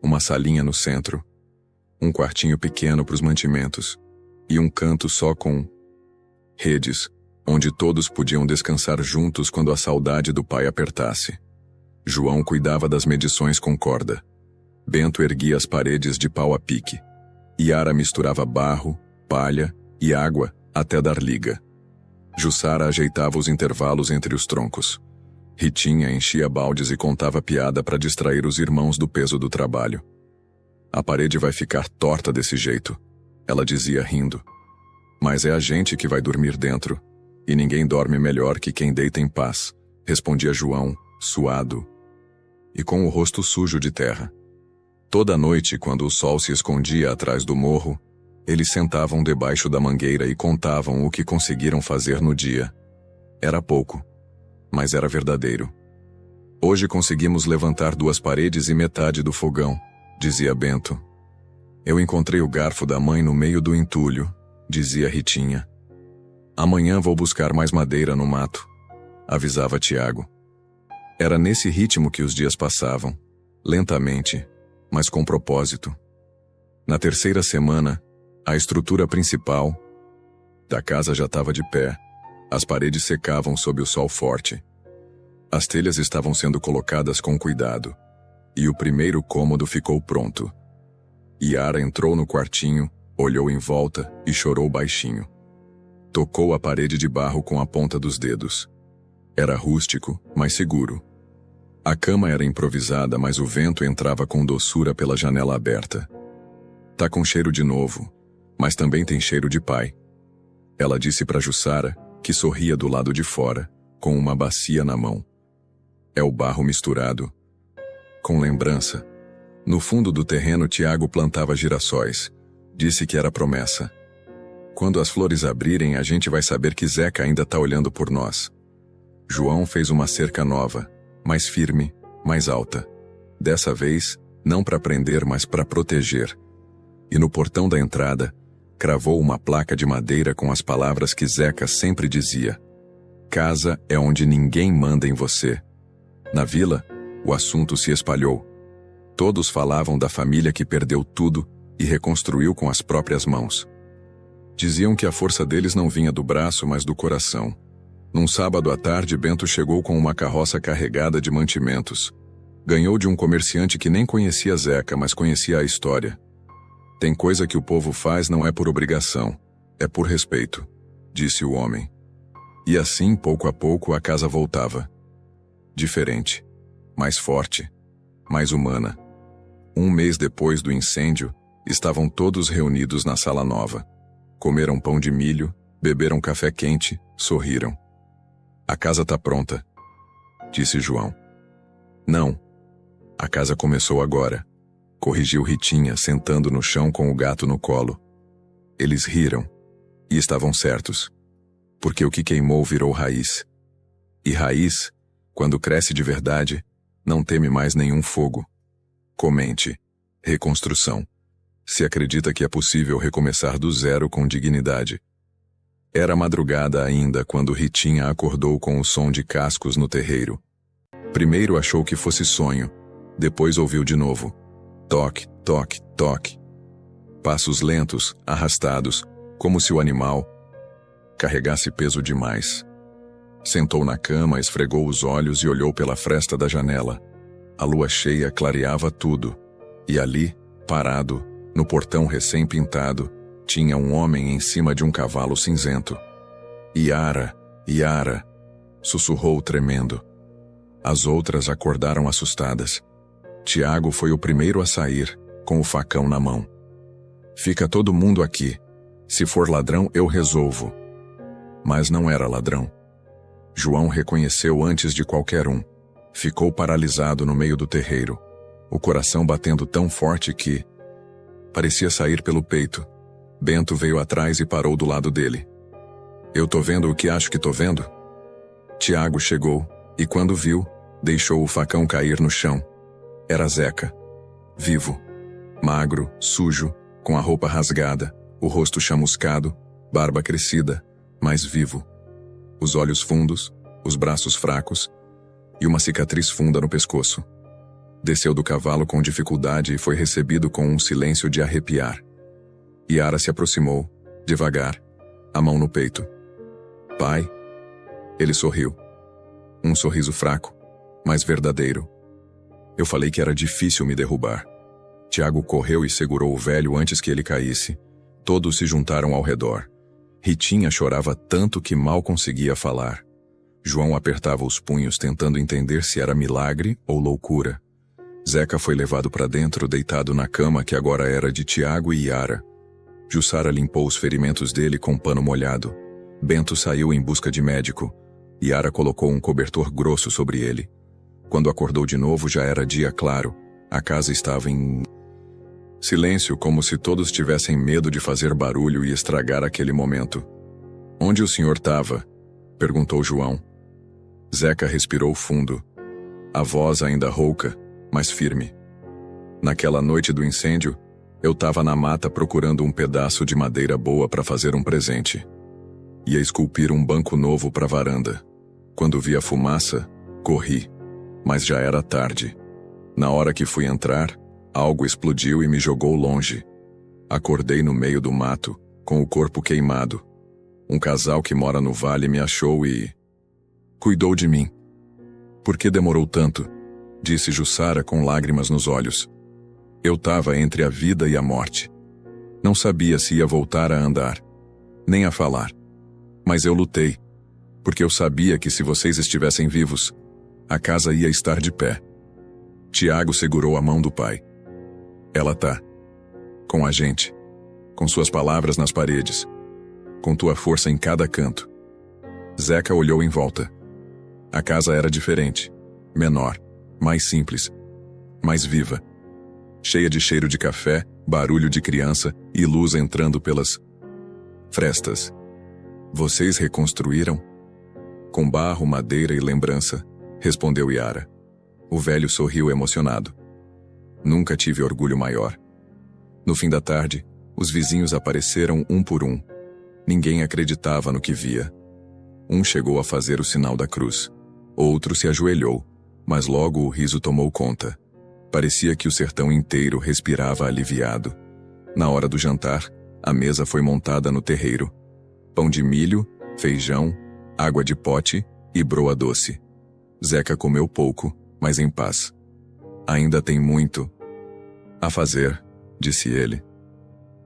uma salinha no centro, um quartinho pequeno para os mantimentos e um canto só com redes, onde todos podiam descansar juntos quando a saudade do pai apertasse. João cuidava das medições com corda. Bento erguia as paredes de pau a pique. Yara misturava barro, palha e água até dar liga. Jussara ajeitava os intervalos entre os troncos. Ritinha enchia baldes e contava piada para distrair os irmãos do peso do trabalho. A parede vai ficar torta desse jeito, ela dizia rindo. Mas é a gente que vai dormir dentro, e ninguém dorme melhor que quem deita em paz, respondia João, suado e com o rosto sujo de terra. Toda noite, quando o sol se escondia atrás do morro, eles sentavam debaixo da mangueira e contavam o que conseguiram fazer no dia. Era pouco, mas era verdadeiro. Hoje conseguimos levantar 2 paredes e metade do fogão, dizia Bento. Eu encontrei o garfo da mãe no meio do entulho, dizia Ritinha. Amanhã vou buscar mais madeira no mato, avisava Tiago. Era nesse ritmo que os dias passavam, lentamente, mas com propósito. Na 3ª semana, a estrutura principal da casa já estava de pé. As paredes secavam sob o sol forte. As telhas estavam sendo colocadas com cuidado. E o primeiro cômodo ficou pronto. Yara entrou no quartinho, olhou em volta e chorou baixinho. Tocou a parede de barro com a ponta dos dedos. Era rústico, mas seguro. A cama era improvisada, mas o vento entrava com doçura pela janela aberta. Tá com cheiro de novo, mas também tem cheiro de pai. Ela disse para Jussara, que sorria do lado de fora, com uma bacia na mão. É o barro misturado com lembrança. No fundo do terreno, Tiago plantava girassóis. Disse que era promessa. Quando as flores abrirem, a gente vai saber que Zeca ainda tá olhando por nós. João fez uma cerca nova, mais firme, mais alta. Dessa vez, não para prender, mas para proteger. E no portão da entrada, cravou uma placa de madeira com as palavras que Zeca sempre dizia: casa é onde ninguém manda em você. Na vila, o assunto se espalhou. Todos falavam da família que perdeu tudo e reconstruiu com as próprias mãos. Diziam que a força deles não vinha do braço, mas do coração. Num sábado à tarde, Bento chegou com uma carroça carregada de mantimentos. Ganhou de um comerciante que nem conhecia Zeca, mas conhecia a história. Tem coisa que o povo faz não é por obrigação, é por respeito, disse o homem. E assim, pouco a pouco, a casa voltava. Diferente, mais forte, mais humana. Um mês depois do incêndio, estavam todos reunidos na sala nova. Comeram pão de milho, beberam café quente, sorriram. A casa tá pronta, disse João. Não. A casa começou agora, corrigiu Ritinha, sentando no chão com o gato no colo. Eles riram, e estavam certos, porque o que queimou virou raiz. E raiz, quando cresce de verdade, não teme mais nenhum fogo. Comente. Reconstrução. Se acredita que é possível recomeçar do zero com dignidade. Era madrugada ainda quando Ritinha acordou com o som de cascos no terreiro. Primeiro achou que fosse sonho, depois ouviu de novo. Toque, toque, toque. Passos lentos, arrastados, como se o animal carregasse peso demais. Sentou na cama, esfregou os olhos e olhou pela fresta da janela. A lua cheia clareava tudo, e ali, parado, no portão recém-pintado, tinha um homem em cima de um cavalo cinzento. Iara, Iara, sussurrou tremendo. As outras acordaram assustadas. Tiago foi o primeiro a sair, com o facão na mão. Fica todo mundo aqui. Se for ladrão, eu resolvo. Mas não era ladrão. João reconheceu antes de qualquer um. Ficou paralisado no meio do terreiro, o coração batendo tão forte que parecia sair pelo peito. Bento veio atrás e parou do lado dele. Eu tô vendo o que acho que tô vendo? Tiago chegou, e quando viu, deixou o facão cair no chão. Era Zeca. Vivo. Magro, sujo, com a roupa rasgada, o rosto chamuscado, barba crescida, mas vivo. Os olhos fundos, os braços fracos, e uma cicatriz funda no pescoço. Desceu do cavalo com dificuldade e foi recebido com um silêncio de arrepiar. Iara se aproximou, devagar, a mão no peito. Pai? Ele sorriu. Um sorriso fraco, mas verdadeiro. Eu falei que era difícil me derrubar. Tiago correu e segurou o velho antes que ele caísse. Todos se juntaram ao redor. Ritinha chorava tanto que mal conseguia falar. João apertava os punhos tentando entender se era milagre ou loucura. Zeca foi levado para dentro, deitado na cama que agora era de Tiago e Iara. Jussara limpou os ferimentos dele com pano molhado. Bento saiu em busca de médico. Iara colocou um cobertor grosso sobre ele. Quando acordou de novo já era dia claro. A casa estava em silêncio, como se todos tivessem medo de fazer barulho e estragar aquele momento. Onde o senhor estava? Perguntou João. Zeca respirou fundo. A voz ainda rouca, mas firme. Naquela noite do incêndio, eu estava na mata procurando um pedaço de madeira boa para fazer um presente. Ia esculpir um banco novo para a varanda. Quando vi a fumaça, corri. Mas já era tarde. Na hora que fui entrar, algo explodiu e me jogou longe. Acordei no meio do mato, com o corpo queimado. Um casal que mora no vale me achou e cuidou de mim. Por que demorou tanto? Disse Jussara com lágrimas nos olhos. Eu estava entre a vida e a morte. Não sabia se ia voltar a andar, nem a falar. Mas eu lutei, porque eu sabia que se vocês estivessem vivos, a casa ia estar de pé. Tiago segurou a mão do pai. Ela tá com a gente, com suas palavras nas paredes, com tua força em cada canto. Zeca olhou em volta. A casa era diferente, menor, mais simples, mais viva. Cheia de cheiro de café, barulho de criança e luz entrando pelas frestas. Vocês reconstruíram? Com barro, madeira e lembrança, respondeu Iara. O velho sorriu emocionado. Nunca tive orgulho maior. No fim da tarde, os vizinhos apareceram um por um. Ninguém acreditava no que via. Um chegou a fazer o sinal da cruz. Outro se ajoelhou, mas logo o riso tomou conta. Parecia que o sertão inteiro respirava aliviado. Na hora do jantar, a mesa foi montada no terreiro. Pão de milho, feijão, água de pote e broa doce. Zeca comeu pouco, mas em paz. Ainda tem muito a fazer, disse ele.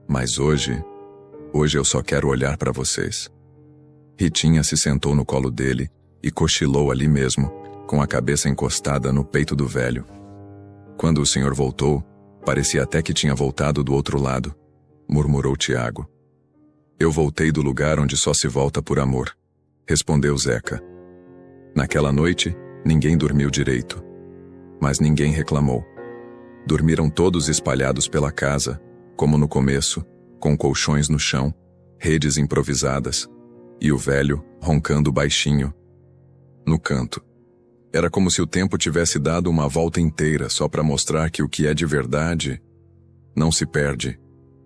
Mas hoje eu só quero olhar para vocês. Ritinha se sentou no colo dele e cochilou ali mesmo, com a cabeça encostada no peito do velho. Quando o senhor voltou, parecia até que tinha voltado do outro lado, murmurou Tiago. Eu voltei do lugar onde só se volta por amor, respondeu Zeca. Naquela noite, ninguém dormiu direito. Mas ninguém reclamou. Dormiram todos espalhados pela casa, como no começo, com colchões no chão, redes improvisadas, e o velho roncando baixinho, no canto. Era como se o tempo tivesse dado uma volta inteira só para mostrar que o que é de verdade não se perde.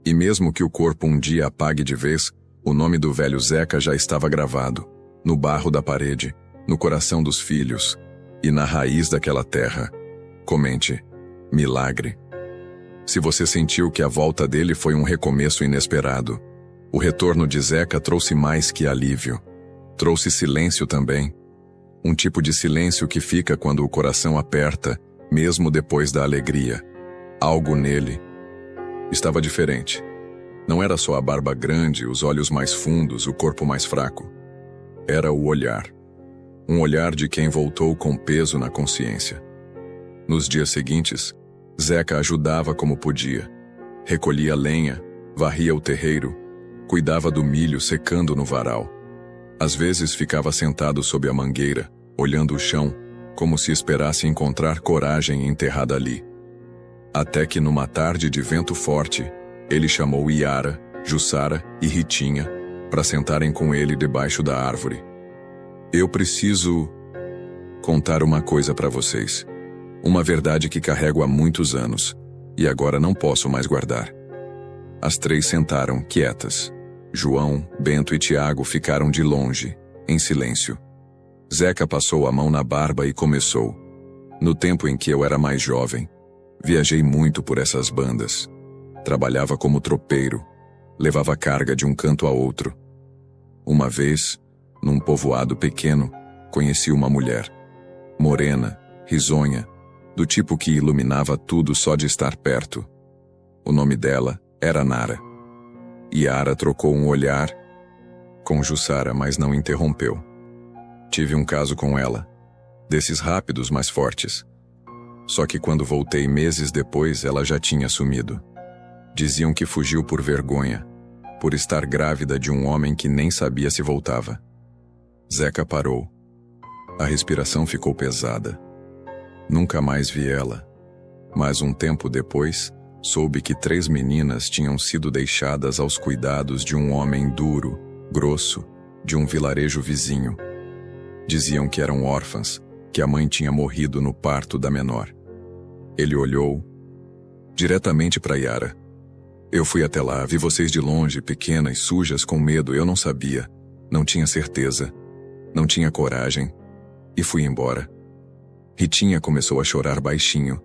E mesmo que o corpo um dia apague de vez, o nome do velho Zeca já estava gravado, no barro da parede, no coração dos filhos e na raiz daquela terra. Comente: milagre. Se você sentiu que a volta dele foi um recomeço inesperado, o retorno de Zeca trouxe mais que alívio. Trouxe silêncio também. Um tipo de silêncio que fica quando o coração aperta, mesmo depois da alegria. Algo nele estava diferente. Não era só a barba grande, os olhos mais fundos, o corpo mais fraco. Era o olhar. Um olhar de quem voltou com peso na consciência. Nos dias seguintes, Zeca ajudava como podia. Recolhia lenha, varria o terreiro, cuidava do milho secando no varal. Às vezes ficava sentado sob a mangueira, olhando o chão, como se esperasse encontrar coragem enterrada ali. Até que numa tarde de vento forte, ele chamou Iara, Jussara e Ritinha para sentarem com ele debaixo da árvore. Eu preciso contar uma coisa para vocês. Uma verdade que carrego há muitos anos, e agora não posso mais guardar. As três sentaram, quietas. João, Bento e Tiago ficaram de longe, em silêncio. Zeca passou a mão na barba e começou. No tempo em que eu era mais jovem, viajei muito por essas bandas. Trabalhava como tropeiro, levava carga de um canto a outro. Uma vez, num povoado pequeno, conheci uma mulher. Morena, risonha, do tipo que iluminava tudo só de estar perto. O nome dela era Nara. Iara trocou um olhar com Jussara, mas não interrompeu. Tive um caso com ela, desses rápidos, mas fortes. Só que quando voltei meses depois, ela já tinha sumido. Diziam que fugiu por vergonha, por estar grávida de um homem que nem sabia se voltava. Zeca parou. A respiração ficou pesada. Nunca mais vi ela, mas um tempo depois, soube que 3 meninas tinham sido deixadas aos cuidados de um homem duro, grosso, de um vilarejo vizinho. Diziam que eram órfãs, que a mãe tinha morrido no parto da menor. Ele olhou diretamente para Iara. Eu fui até lá, vi vocês de longe, pequenas, sujas, com medo, eu não sabia, não tinha certeza, não tinha coragem, e fui embora. Ritinha começou a chorar baixinho.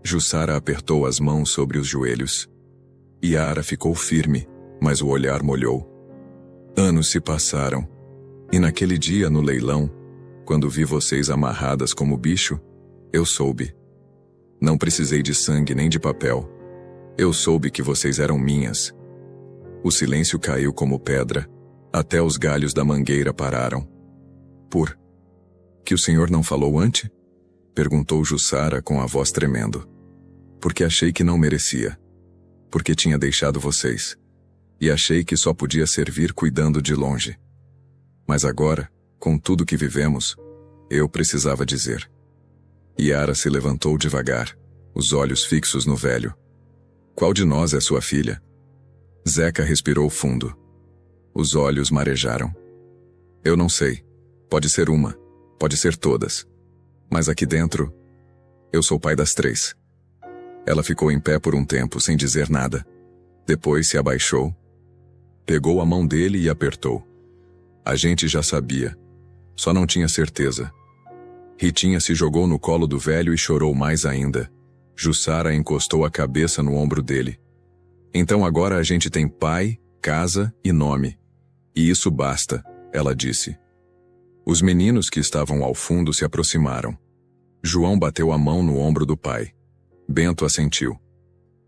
Jussara apertou as mãos sobre os joelhos. Iara ficou firme, mas o olhar molhou. Anos se passaram, e naquele dia no leilão, quando vi vocês amarradas como bicho, eu soube. Não precisei de sangue nem de papel. Eu soube que vocês eram minhas. O silêncio caiu como pedra, até os galhos da mangueira pararam. Por que o senhor não falou antes? Perguntou Jussara com a voz tremendo. Porque achei que não merecia. Porque tinha deixado vocês. E achei que só podia servir cuidando de longe. Mas agora, com tudo que vivemos, eu precisava dizer. Iara se levantou devagar, os olhos fixos no velho. Qual de nós é sua filha? Zeca respirou fundo. Os olhos marejaram. Eu não sei. Pode ser uma, pode ser todas. Mas aqui dentro, eu sou pai das 3. Ela ficou em pé por um tempo sem dizer nada. Depois se abaixou, pegou a mão dele e apertou. A gente já sabia, só não tinha certeza. Ritinha se jogou no colo do velho e chorou mais ainda. Jussara encostou a cabeça no ombro dele. Então agora a gente tem pai, casa e nome. E isso basta, ela disse. Os meninos que estavam ao fundo se aproximaram. João bateu a mão no ombro do pai. Bento assentiu.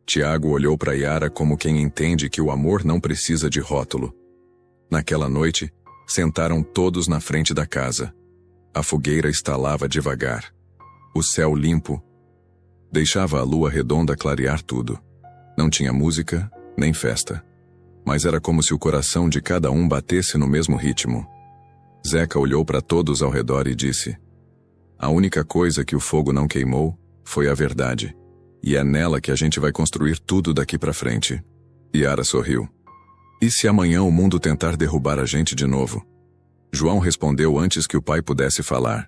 Tiago olhou para Yara como quem entende que o amor não precisa de rótulo. Naquela noite, sentaram todos na frente da casa. A fogueira estalava devagar. O céu limpo deixava a lua redonda clarear tudo. Não tinha música, nem festa. Mas era como se o coração de cada um batesse no mesmo ritmo. Zeca olhou para todos ao redor e disse: a única coisa que o fogo não queimou foi a verdade. E é nela que a gente vai construir tudo daqui para frente. Yara sorriu. E se amanhã o mundo tentar derrubar a gente de novo? João respondeu antes que o pai pudesse falar.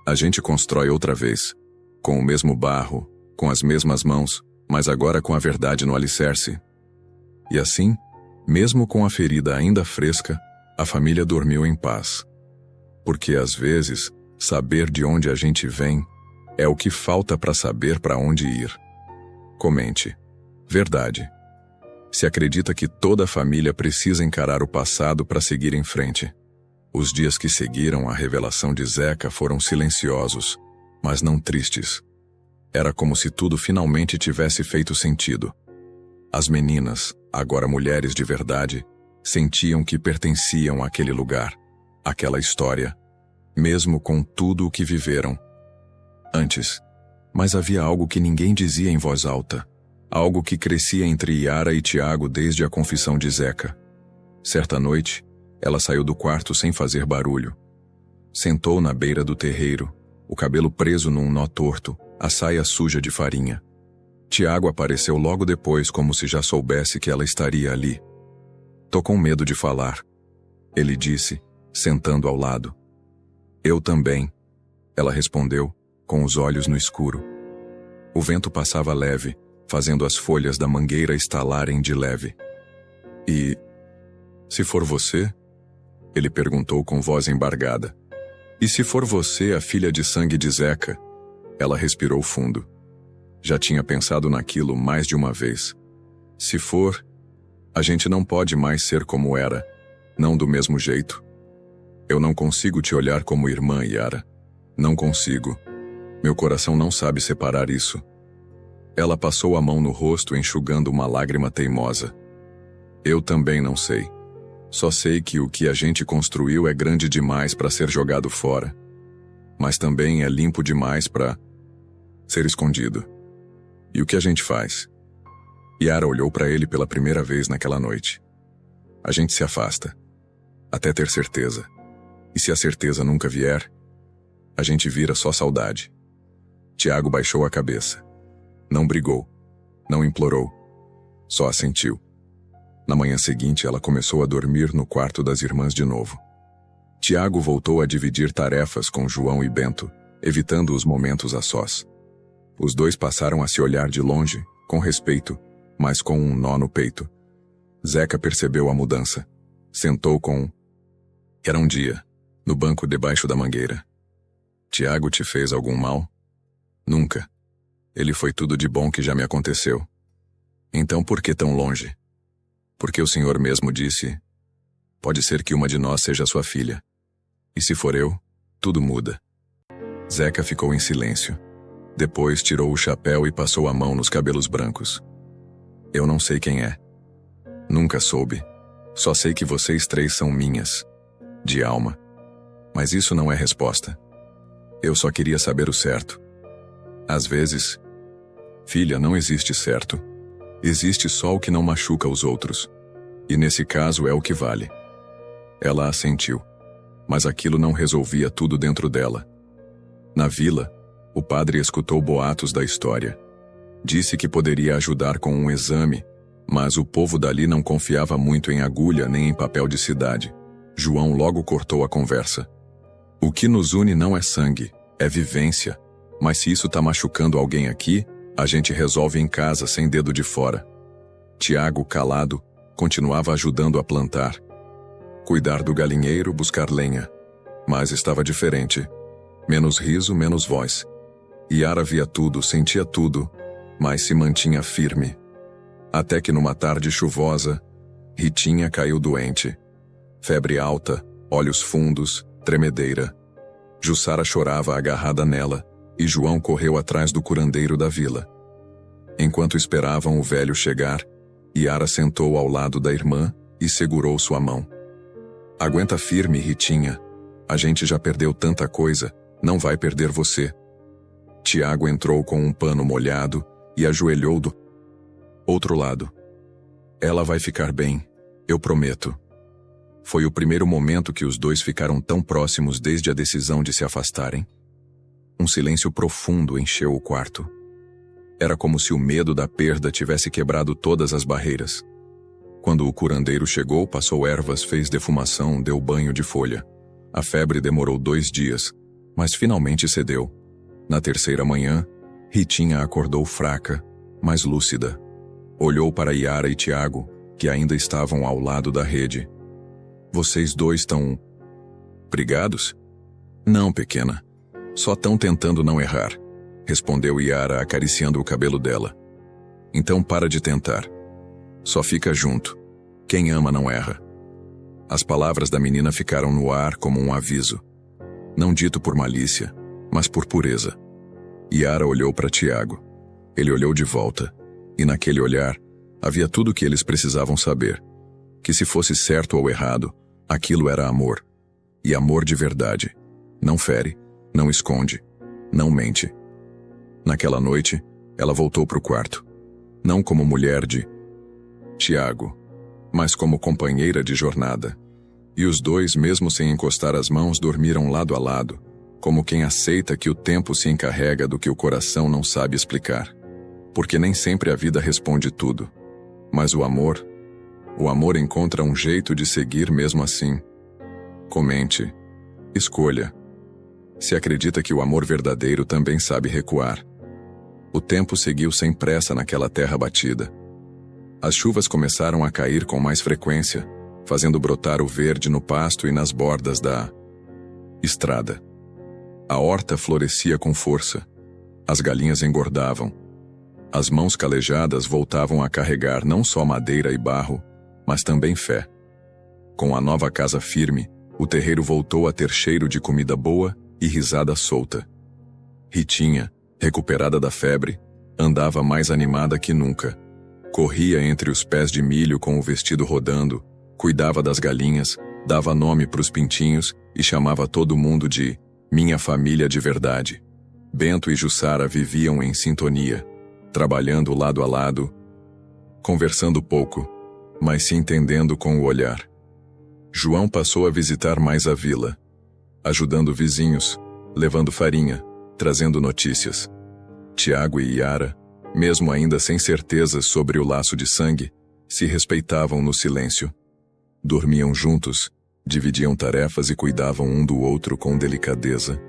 A gente constrói outra vez. Com o mesmo barro, com as mesmas mãos, mas agora com a verdade no alicerce. E assim, mesmo com a ferida ainda fresca, a família dormiu em paz. Porque às vezes, saber de onde a gente vem é o que falta para saber para onde ir. Comente. Verdade. Se acredita que toda família precisa encarar o passado para seguir em frente. Os dias que seguiram a revelação de Zeca foram silenciosos, mas não tristes. Era como se tudo finalmente tivesse feito sentido. As meninas, agora mulheres de verdade, sentiam que pertenciam àquele lugar, àquela história, mesmo com tudo o que viveram antes. Mas havia algo que ninguém dizia em voz alta, algo que crescia entre Yara e Tiago desde a confissão de Zeca. Certa noite, ela saiu do quarto sem fazer barulho. Sentou na beira do terreiro, o cabelo preso num nó torto, a saia suja de farinha. Tiago apareceu logo depois como se já soubesse que ela estaria ali. Tô com medo de falar, ele disse, sentando ao lado. Eu também, ela respondeu, com os olhos no escuro. O vento passava leve, fazendo as folhas da mangueira estalarem de leve. E... se for você? Ele perguntou com voz embargada. E se for você a filha de sangue de Zeca? Ela respirou fundo. Já tinha pensado naquilo mais de uma vez. Se for, a gente não pode mais ser como era, não do mesmo jeito. Eu não consigo te olhar como irmã, Yara. Não consigo. Meu coração não sabe separar isso. Ela passou a mão no rosto enxugando uma lágrima teimosa. Eu também não sei. Só sei que o que a gente construiu é grande demais para ser jogado fora. Mas também é limpo demais para ser escondido. E o que a gente faz? Yara olhou para ele pela primeira vez naquela noite. A gente se afasta. Até ter certeza. E se a certeza nunca vier, a gente vira só saudade. Tiago baixou a cabeça. Não brigou. Não implorou. Só assentiu. Na manhã seguinte, ela começou a dormir no quarto das irmãs de novo. Tiago voltou a dividir tarefas com João e Bento, evitando os momentos a sós. Os dois passaram a se olhar de longe, com respeito, mas com um nó no peito. Zeca percebeu a mudança. Sentou com... Era um dia, no banco debaixo da mangueira. Tiago te fez algum mal? Nunca. Ele foi tudo de bom que já me aconteceu. Então por que tão longe? Porque o senhor mesmo disse... Pode ser que uma de nós seja sua filha. E se for eu, tudo muda. Zeca ficou em silêncio. Depois tirou o chapéu e passou a mão nos cabelos brancos. Eu não sei quem é. Nunca soube. Só sei que vocês três são minhas. De alma. Mas isso não é resposta. Eu só queria saber o certo. Às vezes... Filha, não existe certo. Existe só o que não machuca os outros. E nesse caso é o que vale. Ela assentiu. Mas aquilo não resolvia tudo dentro dela. Na vila, o padre escutou boatos da história. Disse que poderia ajudar com um exame, mas o povo dali não confiava muito em agulha nem em papel de cidade. João logo cortou a conversa. O que nos une não é sangue, é vivência. Mas se isso tá machucando alguém aqui, A gente resolve em casa sem dedo de fora. Tiago, calado, continuava ajudando a plantar. Cuidar do galinheiro, buscar lenha. Mas estava diferente. Menos riso, menos voz. Yara via tudo, sentia tudo, mas se mantinha firme. Até que numa tarde chuvosa, Ritinha caiu doente. Febre alta, olhos fundos, tremedeira. Jussara chorava agarrada nela, e João correu atrás do curandeiro da vila. Enquanto esperavam o velho chegar, Yara sentou ao lado da irmã e segurou sua mão. Aguenta firme, Ritinha. A gente já perdeu tanta coisa, não vai perder você. Tiago entrou com um pano molhado e ajoelhou do outro lado. Ela vai ficar bem, eu prometo. Foi o primeiro momento que os dois ficaram tão próximos desde a decisão de se afastarem. Um silêncio profundo encheu o quarto. Era como se o medo da perda tivesse quebrado todas as barreiras. Quando o curandeiro chegou, passou ervas, fez defumação, deu banho de folha. A febre demorou 2 dias, mas finalmente cedeu. Na terceira manhã, Ritinha acordou fraca, mas lúcida. Olhou para Yara e Tiago, que ainda estavam ao lado da rede. Vocês dois estão brigados? Não, pequena. Só estão tentando não errar, respondeu Yara acariciando o cabelo dela. Então para de tentar. Só fica junto. Quem ama não erra. As palavras da menina ficaram no ar como um aviso. Não dito por malícia, mas por pureza. Yara olhou para Tiago. Ele olhou de volta. E naquele olhar, havia tudo o que eles precisavam saber. Que se fosse certo ou errado, aquilo era amor. E amor de verdade. Não fere, não esconde, não mente. Naquela noite, ela voltou para o quarto. Não como mulher de Tiago, mas como companheira de jornada. E os dois, mesmo sem encostar as mãos, dormiram lado a lado, como quem aceita que o tempo se encarrega do que o coração não sabe explicar. Porque nem sempre a vida responde tudo. Mas o amor encontra um jeito de seguir mesmo assim. Comente. Escolha. Se acredita que o amor verdadeiro também sabe recuar. O tempo seguiu sem pressa naquela terra batida. As chuvas começaram a cair com mais frequência, fazendo brotar o verde no pasto e nas bordas da estrada. A horta florescia com força. As galinhas engordavam. As mãos calejadas voltavam a carregar não só madeira e barro, mas também fé. Com a nova casa firme, o terreiro voltou a ter cheiro de comida boa e risada solta. Ritinha, recuperada da febre, andava mais animada que nunca. Corria entre os pés de milho com o vestido rodando, cuidava das galinhas, dava nome para os pintinhos e chamava todo mundo de minha família de verdade. Bento e Jussara viviam em sintonia, trabalhando lado a lado, conversando pouco, mas se entendendo com o olhar. João passou a visitar mais a vila, ajudando vizinhos, levando farinha, trazendo notícias. Tiago e Yara, mesmo ainda sem certezas sobre o laço de sangue, se respeitavam no silêncio. Dormiam juntos, dividiam tarefas e cuidavam um do outro com delicadeza.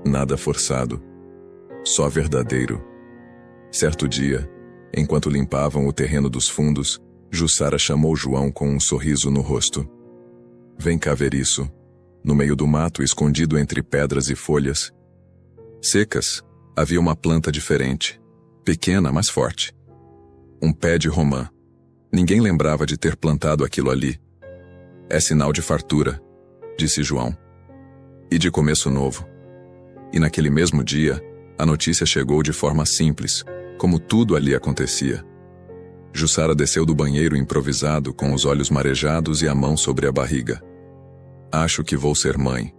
Nada forçado, só verdadeiro. Certo dia, enquanto limpavam o terreno dos fundos, Jussara chamou João com um sorriso no rosto. Vem cá ver isso. No meio do mato, escondido entre pedras e folhas secas, havia uma planta diferente, pequena, mas forte. Um pé de romã. Ninguém lembrava de ter plantado aquilo ali. É sinal de fartura, disse João. E de começo novo. E naquele mesmo dia, a notícia chegou de forma simples, como tudo ali acontecia. Jussara desceu do banheiro improvisado com os olhos marejados e a mão sobre a barriga. Acho que vou ser mãe.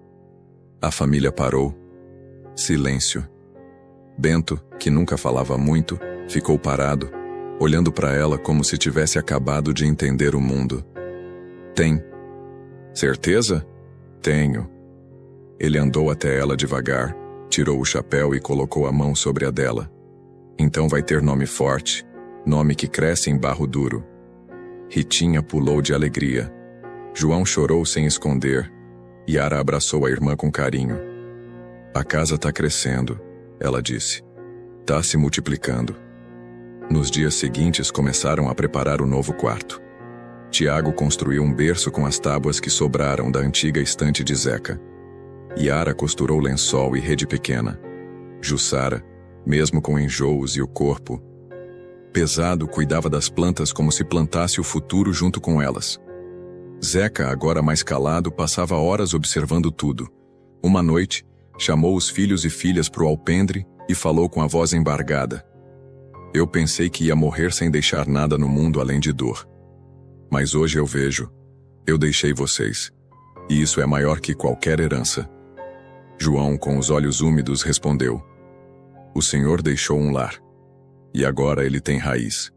A família parou. Silêncio. Bento, que nunca falava muito, ficou parado, olhando para ela como se tivesse acabado de entender o mundo. Tem. Certeza? Tenho. Ele andou até ela devagar, tirou o chapéu e colocou a mão sobre a dela. Então vai ter nome forte, nome que cresce em barro duro. Ritinha pulou de alegria. João chorou sem esconder. Yara abraçou a irmã com carinho. A casa tá crescendo, ela disse. está se multiplicando. Nos dias seguintes começaram a preparar o novo quarto. Tiago construiu um berço com as tábuas que sobraram da antiga estante de Zeca. Yara costurou lençol e rede pequena. Jussara, mesmo com enjoos e o corpo pesado, cuidava das plantas como se plantasse o futuro junto com elas. Zeca, agora mais calado, passava horas observando tudo. Uma noite, chamou os filhos e filhas para o alpendre e falou com a voz embargada. Eu pensei que ia morrer sem deixar nada no mundo além de dor. Mas hoje eu vejo, eu deixei vocês. E isso é maior que qualquer herança. João, com os olhos úmidos, respondeu. O Senhor deixou um lar. E agora ele tem raiz.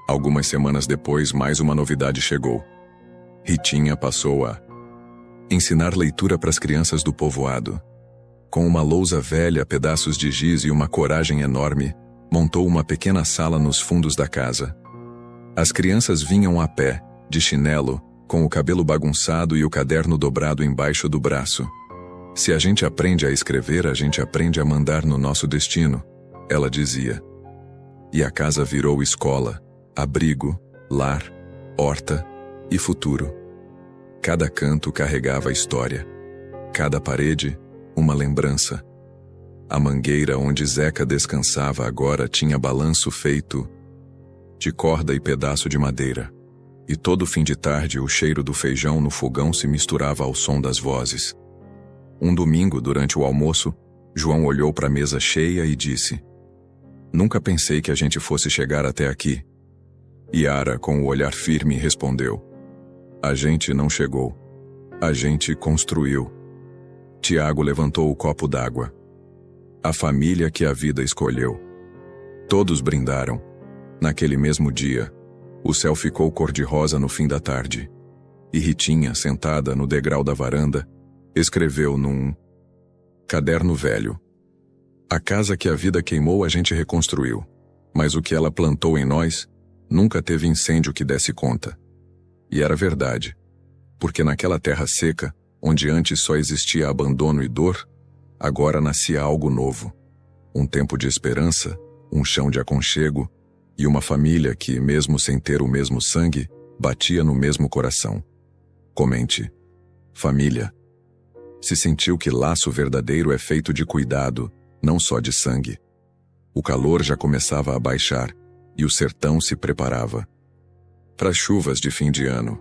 Algumas semanas depois, mais uma novidade chegou. Ritinha passou a ensinar leitura para as crianças do povoado. Com uma lousa velha, pedaços de giz e uma coragem enorme, montou uma pequena sala nos fundos da casa. As crianças vinham a pé, de chinelo, com o cabelo bagunçado e o caderno dobrado embaixo do braço. Se a gente aprende a escrever, a gente aprende a mandar no nosso destino, ela dizia. E a casa virou escola, abrigo, lar, horta e futuro. Cada canto carregava história. Cada parede, uma lembrança. A mangueira onde Zeca descansava agora tinha balanço feito de corda e pedaço de madeira. E todo fim de tarde o cheiro do feijão no fogão se misturava ao som das vozes. Um domingo, durante o almoço, João olhou para a mesa cheia e disse: Nunca pensei que a gente fosse chegar até aqui. Yara, com o olhar firme, respondeu: A gente não chegou. A gente construiu. Tiago levantou o copo d'água. A família que a vida escolheu. Todos brindaram. Naquele mesmo dia, o céu ficou cor-de-rosa no fim da tarde. E Ritinha, sentada no degrau da varanda, escreveu num caderno velho: A casa que a vida queimou a gente reconstruiu, mas o que ela plantou em nós nunca teve incêndio que desse conta. E era verdade, porque naquela terra seca, onde antes só existia abandono e dor, agora nascia algo novo. Um tempo de esperança, um chão de aconchego e uma família que, mesmo sem ter o mesmo sangue, batia no mesmo coração. Comente. Família. Se sentiu que laço verdadeiro é feito de cuidado, não só de sangue. O calor já começava a baixar e o sertão se preparava para as chuvas de fim de ano.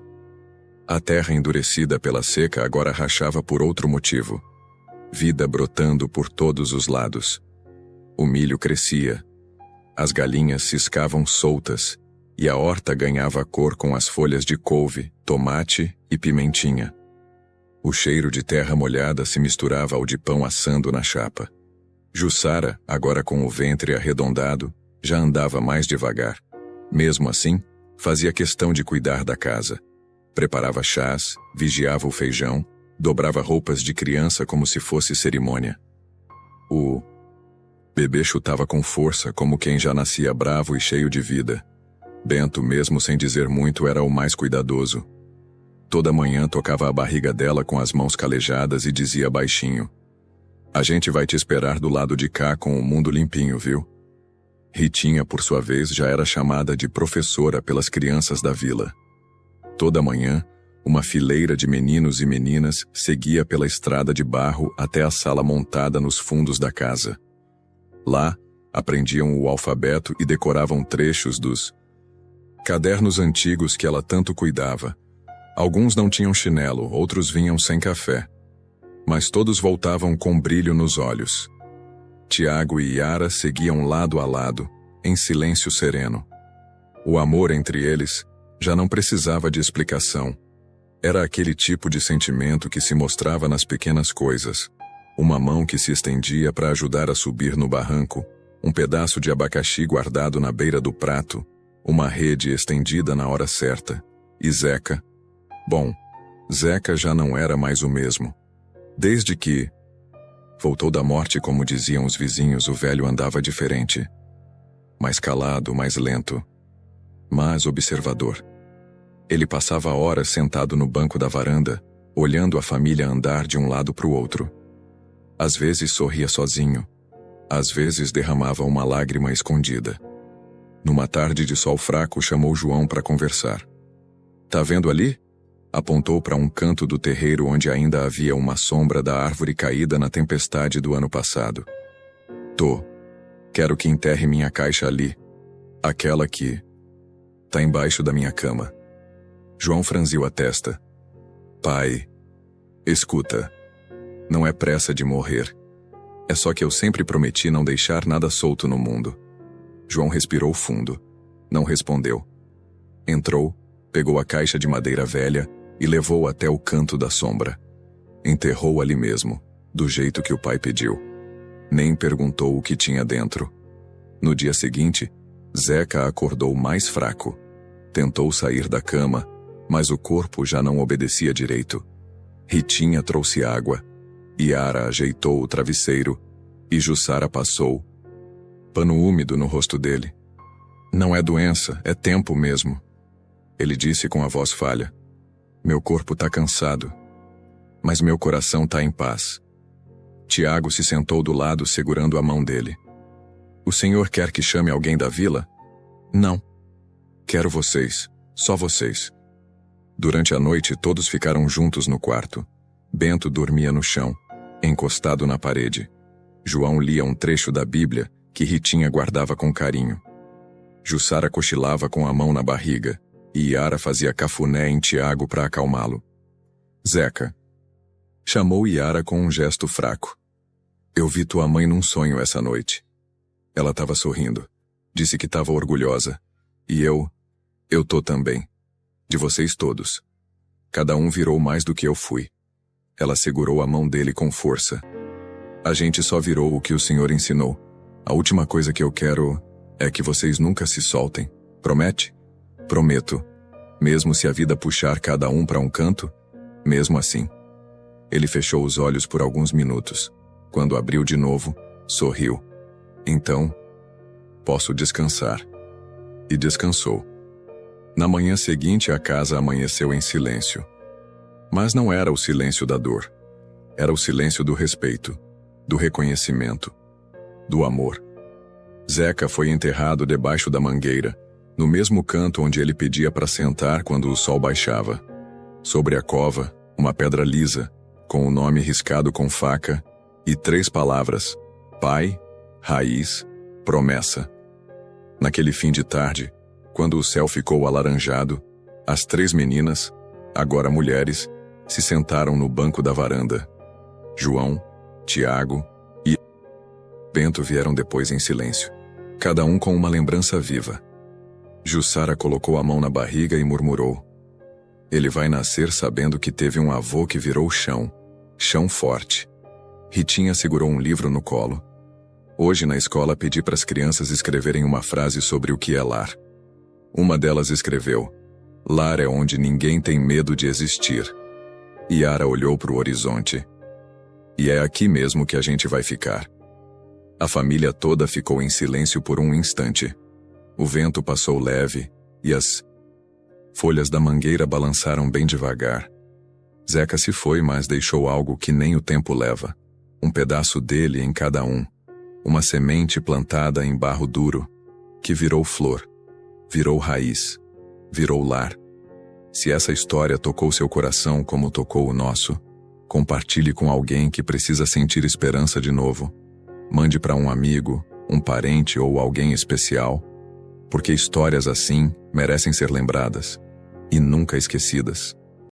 A terra endurecida pela seca agora rachava por outro motivo. Vida brotando por todos os lados. O milho crescia. As galinhas ciscavam soltas e a horta ganhava cor com as folhas de couve, tomate e pimentinha. O cheiro de terra molhada se misturava ao de pão assando na chapa. Jussara, agora com o ventre arredondado, já andava mais devagar. Mesmo assim, fazia questão de cuidar da casa. Preparava chás, vigiava o feijão, dobrava roupas de criança como se fosse cerimônia. O bebê chutava com força, como quem já nascia bravo e cheio de vida. Bento, mesmo sem dizer muito, era o mais cuidadoso. Toda manhã tocava a barriga dela com as mãos calejadas e dizia baixinho: A gente vai te esperar do lado de cá com o mundo limpinho, viu? Ritinha, por sua vez, já era chamada de professora pelas crianças da vila. Toda manhã, uma fileira de meninos e meninas seguia pela estrada de barro até a sala montada nos fundos da casa. Lá, aprendiam o alfabeto e decoravam trechos dos cadernos antigos que ela tanto cuidava. Alguns não tinham chinelo, outros vinham sem café. Mas todos voltavam com brilho nos olhos. Tiago e Yara seguiam lado a lado, em silêncio sereno. O amor entre eles já não precisava de explicação. Era aquele tipo de sentimento que se mostrava nas pequenas coisas. Uma mão que se estendia para ajudar a subir no barranco, um pedaço de abacaxi guardado na beira do prato, uma rede estendida na hora certa. E Zeca? Bom, Zeca já não era mais o mesmo. Desde que voltou da morte, como diziam os vizinhos, o velho andava diferente. Mais calado, mais lento, mas observador. Ele passava horas sentado no banco da varanda, olhando a família andar de um lado para o outro. Às vezes sorria sozinho, Às vezes derramava uma lágrima escondida. Numa tarde de sol fraco, chamou João para conversar. "Tá vendo ali?" Apontou para um canto do terreiro onde ainda havia uma sombra da árvore caída na tempestade do ano passado. "Tô. Quero que enterre minha caixa ali. Aquela que tá embaixo da minha cama." João franziu a testa. "Pai, escuta. Não é pressa de morrer. É só que eu sempre prometi não deixar nada solto no mundo." João respirou fundo. Não respondeu. Entrou, pegou a caixa de madeira velha e levou até o canto da sombra. Enterrou ali mesmo, do jeito que o pai pediu. Nem perguntou o que tinha dentro. No dia seguinte, Zeca acordou mais fraco. Tentou sair da cama, mas o corpo já não obedecia direito. Ritinha trouxe água. Yara ajeitou o travesseiro e Jussara passou pano úmido no rosto dele. "Não é doença, é tempo mesmo," ele disse com a voz falha. "Meu corpo tá cansado, mas meu coração tá em paz." Tiago se sentou do lado segurando a mão dele. "O senhor quer que chame alguém da vila?" "Não. Quero vocês, só vocês." Durante a noite todos ficaram juntos no quarto. Bento dormia no chão, encostado na parede. João lia um trecho da Bíblia que Ritinha guardava com carinho. Jussara cochilava com a mão na barriga e Yara fazia cafuné em Tiago para acalmá-lo. "Zeca," chamou Yara com um gesto fraco. "Eu vi tua mãe num sonho essa noite." Ela estava sorrindo. Disse que estava orgulhosa. "E eu tô também. De vocês todos. Cada um virou mais do que eu fui." Ela segurou a mão dele com força. "A gente só virou o que o senhor ensinou. A última coisa que eu quero é que vocês nunca se soltem. Promete?" "Prometo. Mesmo se a vida puxar cada um para um canto, mesmo assim." Ele fechou os olhos por alguns minutos. Quando abriu de novo, sorriu. "Então, posso descansar." E descansou. Na manhã seguinte, a casa amanheceu em silêncio. Mas não era o silêncio da dor. Era o silêncio do respeito, do reconhecimento, do amor. Zeca foi enterrado debaixo da mangueira, no mesmo canto onde ele pedia para sentar quando o sol baixava. Sobre a cova, uma pedra lisa, com o nome riscado com faca, e 3 palavras: pai, raiz, promessa. Naquele fim de tarde, quando o céu ficou alaranjado, as 3 meninas, agora mulheres, se sentaram no banco da varanda. João, Tiago e Bento vieram depois em silêncio, cada um com uma lembrança viva. Jussara colocou a mão na barriga e murmurou: "Ele vai nascer sabendo que teve um avô que virou chão, chão forte." Ritinha segurou um livro no colo. Hoje na escola pedi para as crianças escreverem uma frase sobre o que é lar. Uma delas escreveu: "Lar é onde ninguém tem medo de existir." Yara olhou para o horizonte. "E é aqui mesmo que a gente vai ficar." A família toda ficou em silêncio por um instante. O vento passou leve e as folhas da mangueira balançaram bem devagar. Zeca se foi, mas deixou algo que nem o tempo leva. Um pedaço dele em cada um. Uma semente plantada em barro duro, que virou flor, virou raiz, virou lar. Se essa história tocou seu coração como tocou o nosso, compartilhe com alguém que precisa sentir esperança de novo. Mande para um amigo, um parente ou alguém especial, porque histórias assim merecem ser lembradas e nunca esquecidas.